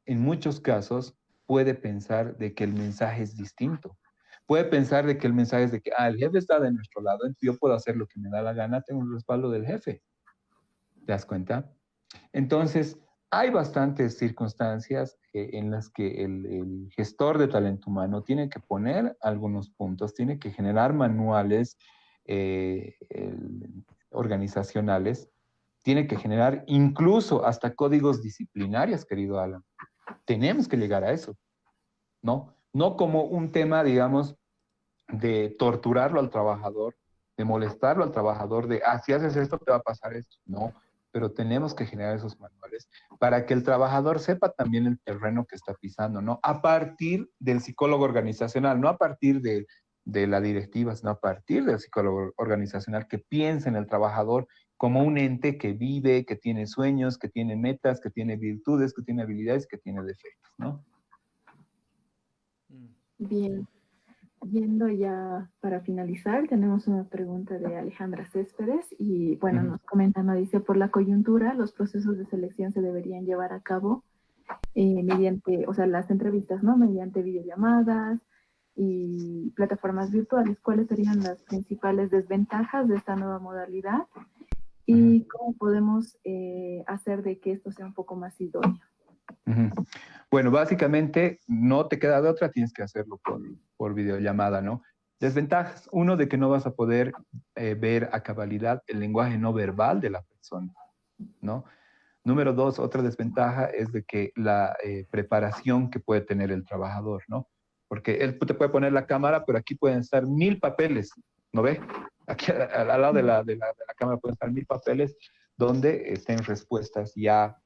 en muchos casos puede pensar de que el mensaje es distinto. Puede pensar de que el mensaje es de que, ah, el jefe está de nuestro lado, entonces yo puedo hacer lo que me da la gana, tengo el respaldo del jefe. ¿Te das cuenta? Entonces, hay bastantes circunstancias en las que el gestor de talento humano tiene que poner algunos puntos, tiene que generar manuales organizacionales, tiene que generar incluso hasta códigos disciplinarios, querido Alan. Tenemos que llegar a eso, ¿no? No como un tema, digamos, de torturarlo al trabajador, de molestarlo al trabajador, de, ah, si haces esto, te va a pasar esto. No, pero tenemos que generar esos manuales para que el trabajador sepa también el terreno que está pisando, ¿no? A partir del psicólogo organizacional, no a partir de la directiva, sino a partir del psicólogo organizacional que piense en el trabajador como un ente que vive, que tiene sueños, que tiene metas, que tiene virtudes, que tiene habilidades, que tiene defectos, ¿no? Mm. Bien, yendo ya para finalizar, tenemos una pregunta de Alejandra Céspedes y bueno, Ujú. nos comenta, nos dice, por la coyuntura, los procesos de selección se deberían llevar a cabo mediante, o sea, las entrevistas, ¿no? Mediante videollamadas y plataformas virtuales. ¿Cuáles serían las principales desventajas de esta nueva modalidad? Ujú. ¿Y cómo podemos hacer de que esto sea un poco más idóneo? Ujú. Bueno, básicamente no te queda de otra, tienes que hacerlo por videollamada, ¿no? Desventajas. Uno, de que no vas a poder ver a cabalidad el lenguaje no verbal de la persona, ¿no? Número dos, otra desventaja es de que la preparación que puede tener el trabajador, ¿no? Porque él te puede poner la cámara, pero aquí pueden estar 1000 papeles, ¿no ve? Aquí al lado de la cámara pueden estar 1000 papeles donde estén respuestas ya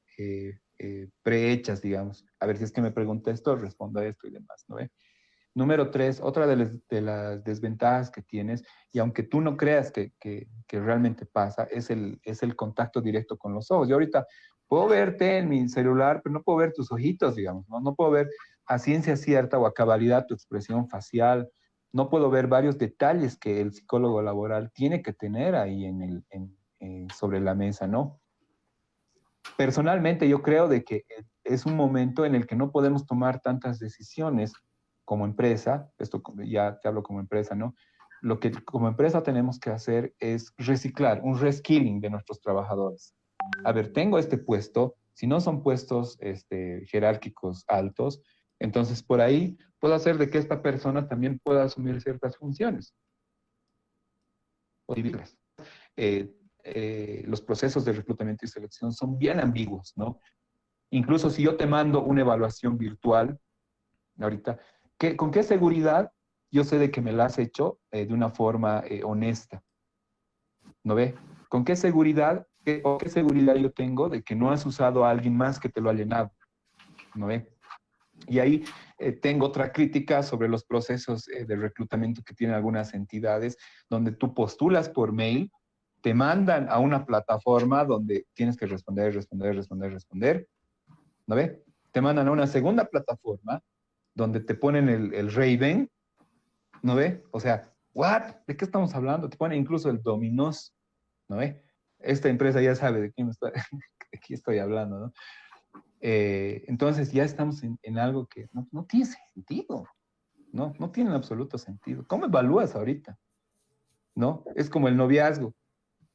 prehechas, digamos. A ver, si es que me pregunta esto, respondo a esto y demás, ¿no ve? Número tres, otra de las desventajas que tienes, y aunque tú no creas que realmente pasa, es el contacto directo con los ojos. Yo ahorita puedo verte en mi celular, pero no puedo ver tus ojitos, digamos, ¿no? No puedo ver a ciencia cierta o a cabalidad tu expresión facial, no puedo ver varios detalles que el psicólogo laboral tiene que tener ahí sobre la mesa, ¿no? Personalmente yo creo de que es un momento en el que no podemos tomar tantas decisiones como empresa, esto ya te hablo como empresa, ¿no? Lo que como empresa tenemos que hacer es reciclar, un reskilling de nuestros trabajadores. A ver, tengo este puesto, si no son puestos jerárquicos altos, entonces por ahí puedo hacer de que esta persona también pueda asumir ciertas funciones o dividirlas. Los procesos de reclutamiento y selección son bien ambiguos, ¿no? Incluso si yo te mando una evaluación virtual, ahorita, ¿con qué seguridad yo sé de que me la has hecho de una forma honesta? ¿No ve? ¿Con qué seguridad, qué seguridad yo tengo de que no has usado a alguien más que te lo ha llenado? ¿No ve? Y ahí tengo otra crítica sobre los procesos de reclutamiento que tienen algunas entidades, donde tú postulas por mail, te mandan a una plataforma donde tienes que responder, ¿no ve? Te mandan a una segunda plataforma donde te ponen el Raven, ¿no ve? O sea, ¿what? ¿De qué estamos hablando? Te ponen incluso el Dominos, ¿no ve? Esta empresa ya sabe de quién de quién estoy hablando, ¿no? Entonces ya estamos en algo que no tiene sentido, ¿no? No tiene en absoluto sentido. ¿Cómo evalúas ahorita? ¿No? Es como el noviazgo.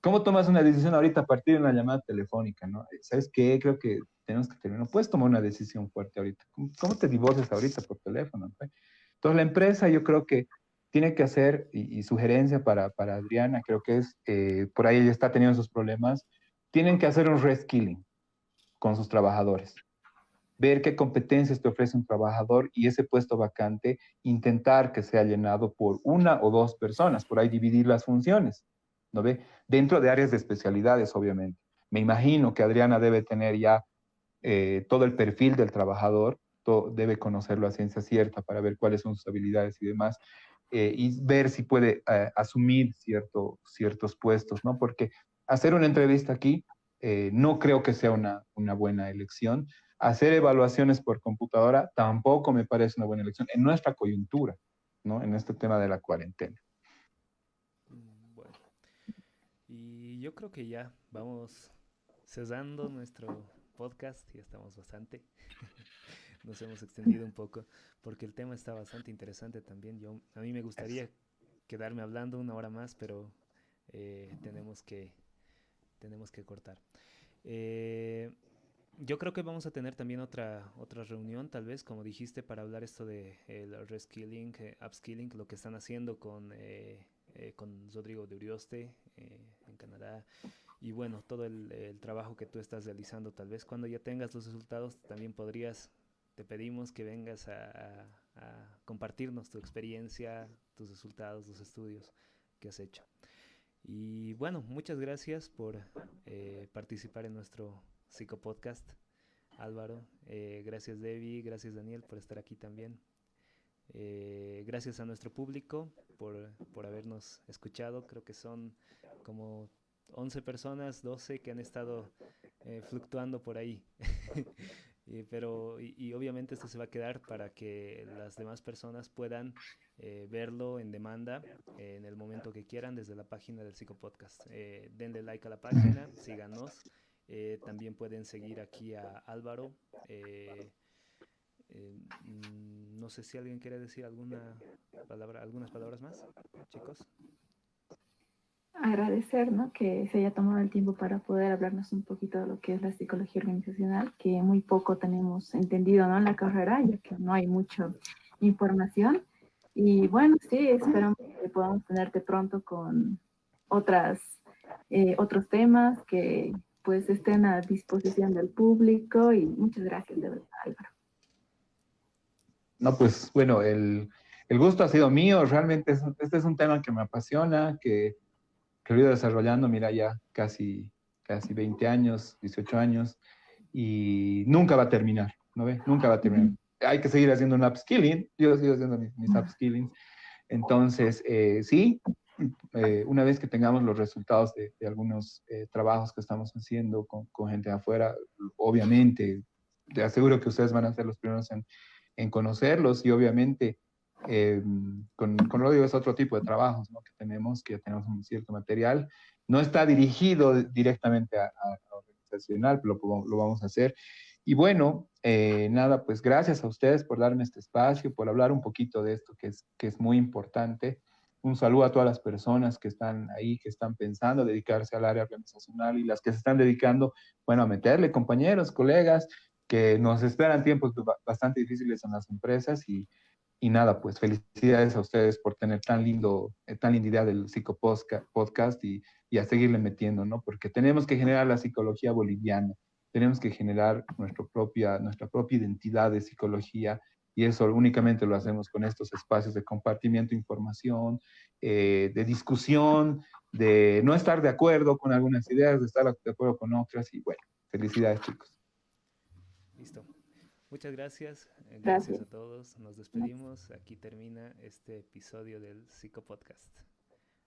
¿Cómo tomas una decisión ahorita a partir de una llamada telefónica, ¿no? ¿Sabes qué? Creo que tenemos que terminar. No puedes tomar una decisión fuerte ahorita. ¿Cómo te divorcias ahorita por teléfono? ¿No? Entonces la empresa yo creo que tiene que hacer, y sugerencia para Adriana, creo que es, por ahí ella está teniendo sus problemas, tienen que hacer un reskilling con sus trabajadores, ver qué competencias te ofrece un trabajador y ese puesto vacante, intentar que sea llenado por una o dos personas, por ahí dividir las funciones, ¿no ve? Dentro de áreas de especialidades, obviamente. Me imagino que Adriana debe tener ya todo el perfil del trabajador, debe conocerlo a ciencia cierta para ver cuáles son sus habilidades y demás, y ver si puede asumir ciertos puestos, ¿no? Porque hacer una entrevista aquí no creo que sea una buena elección. Hacer evaluaciones por computadora tampoco me parece una buena elección en nuestra coyuntura, ¿no? En este tema de la cuarentena. Bueno, y yo creo que ya vamos cerrando nuestro podcast, ya estamos bastante, nos hemos extendido un poco, porque el tema está bastante interesante también. A mí me gustaría quedarme hablando una hora más, pero tenemos que cortar. Eh, yo creo que vamos a tener también otra reunión, tal vez, como dijiste, para hablar esto de el reskilling, upskilling, lo que están haciendo con Rodrigo de Urioste en Canadá. Y bueno, todo el trabajo que tú estás realizando, tal vez cuando ya tengas los resultados, también te pedimos que vengas a compartirnos tu experiencia, tus resultados, los estudios que has hecho. Y bueno, muchas gracias por participar en nuestro psicopodcast, Álvaro. Gracias, Debbie, gracias, Daniel, por estar aquí también. Gracias a nuestro público por habernos escuchado. Creo que son como 11 personas, 12 que han estado fluctuando por ahí. Pero obviamente esto se va a quedar para que las demás personas puedan verlo en demanda en el momento que quieran desde la página del Psicopodcast. Denle like a la página, síganos. También pueden seguir aquí a Álvaro. No sé si alguien quiere decir algunas palabras más, chicos. Agradecer, ¿no? Que se haya tomado el tiempo para poder hablarnos un poquito de lo que es la psicología organizacional, que muy poco tenemos entendido, ¿no? En la carrera, ya que no hay mucha información. Y bueno, sí, esperamos que podamos tenerte pronto con otros temas que pues estén a disposición del público y muchas gracias de verdad, Álvaro. No, pues bueno, el gusto ha sido mío. Realmente este es un tema que me apasiona, que he ido desarrollando, mira, ya casi 20 años, 18 años, y nunca va a terminar, ¿no ve? Nunca va a terminar. Hay que seguir haciendo un upskilling. Yo sigo haciendo mis upskillings. Entonces, sí, una vez que tengamos los resultados de algunos trabajos que estamos haciendo con gente de afuera, obviamente, te aseguro que ustedes van a ser los primeros en conocerlos y obviamente con Rodrigo es otro tipo de trabajos, ¿no? Que ya tenemos un cierto material. No está dirigido directamente a organizacional, pero lo vamos a hacer. Y bueno, nada, pues gracias a ustedes por darme este espacio, por hablar un poquito de esto que es muy importante. Un saludo a todas las personas que están ahí, que están pensando dedicarse al área organizacional y las que se están dedicando, bueno, a meterle, compañeros, colegas, que nos esperan tiempos bastante difíciles en las empresas y nada, pues felicidades a ustedes por tener tan linda idea del podcast y a seguirle metiendo, ¿no? Porque tenemos que generar la psicología boliviana, tenemos que generar nuestra propia identidad de psicología y eso únicamente lo hacemos con estos espacios de compartimiento de información, de discusión, de no estar de acuerdo con algunas ideas, de estar de acuerdo con otras y bueno, felicidades chicos. Listo. Muchas gracias. Gracias Gracias. a todos. Nos despedimos. Aquí termina este episodio del Psicopodcast.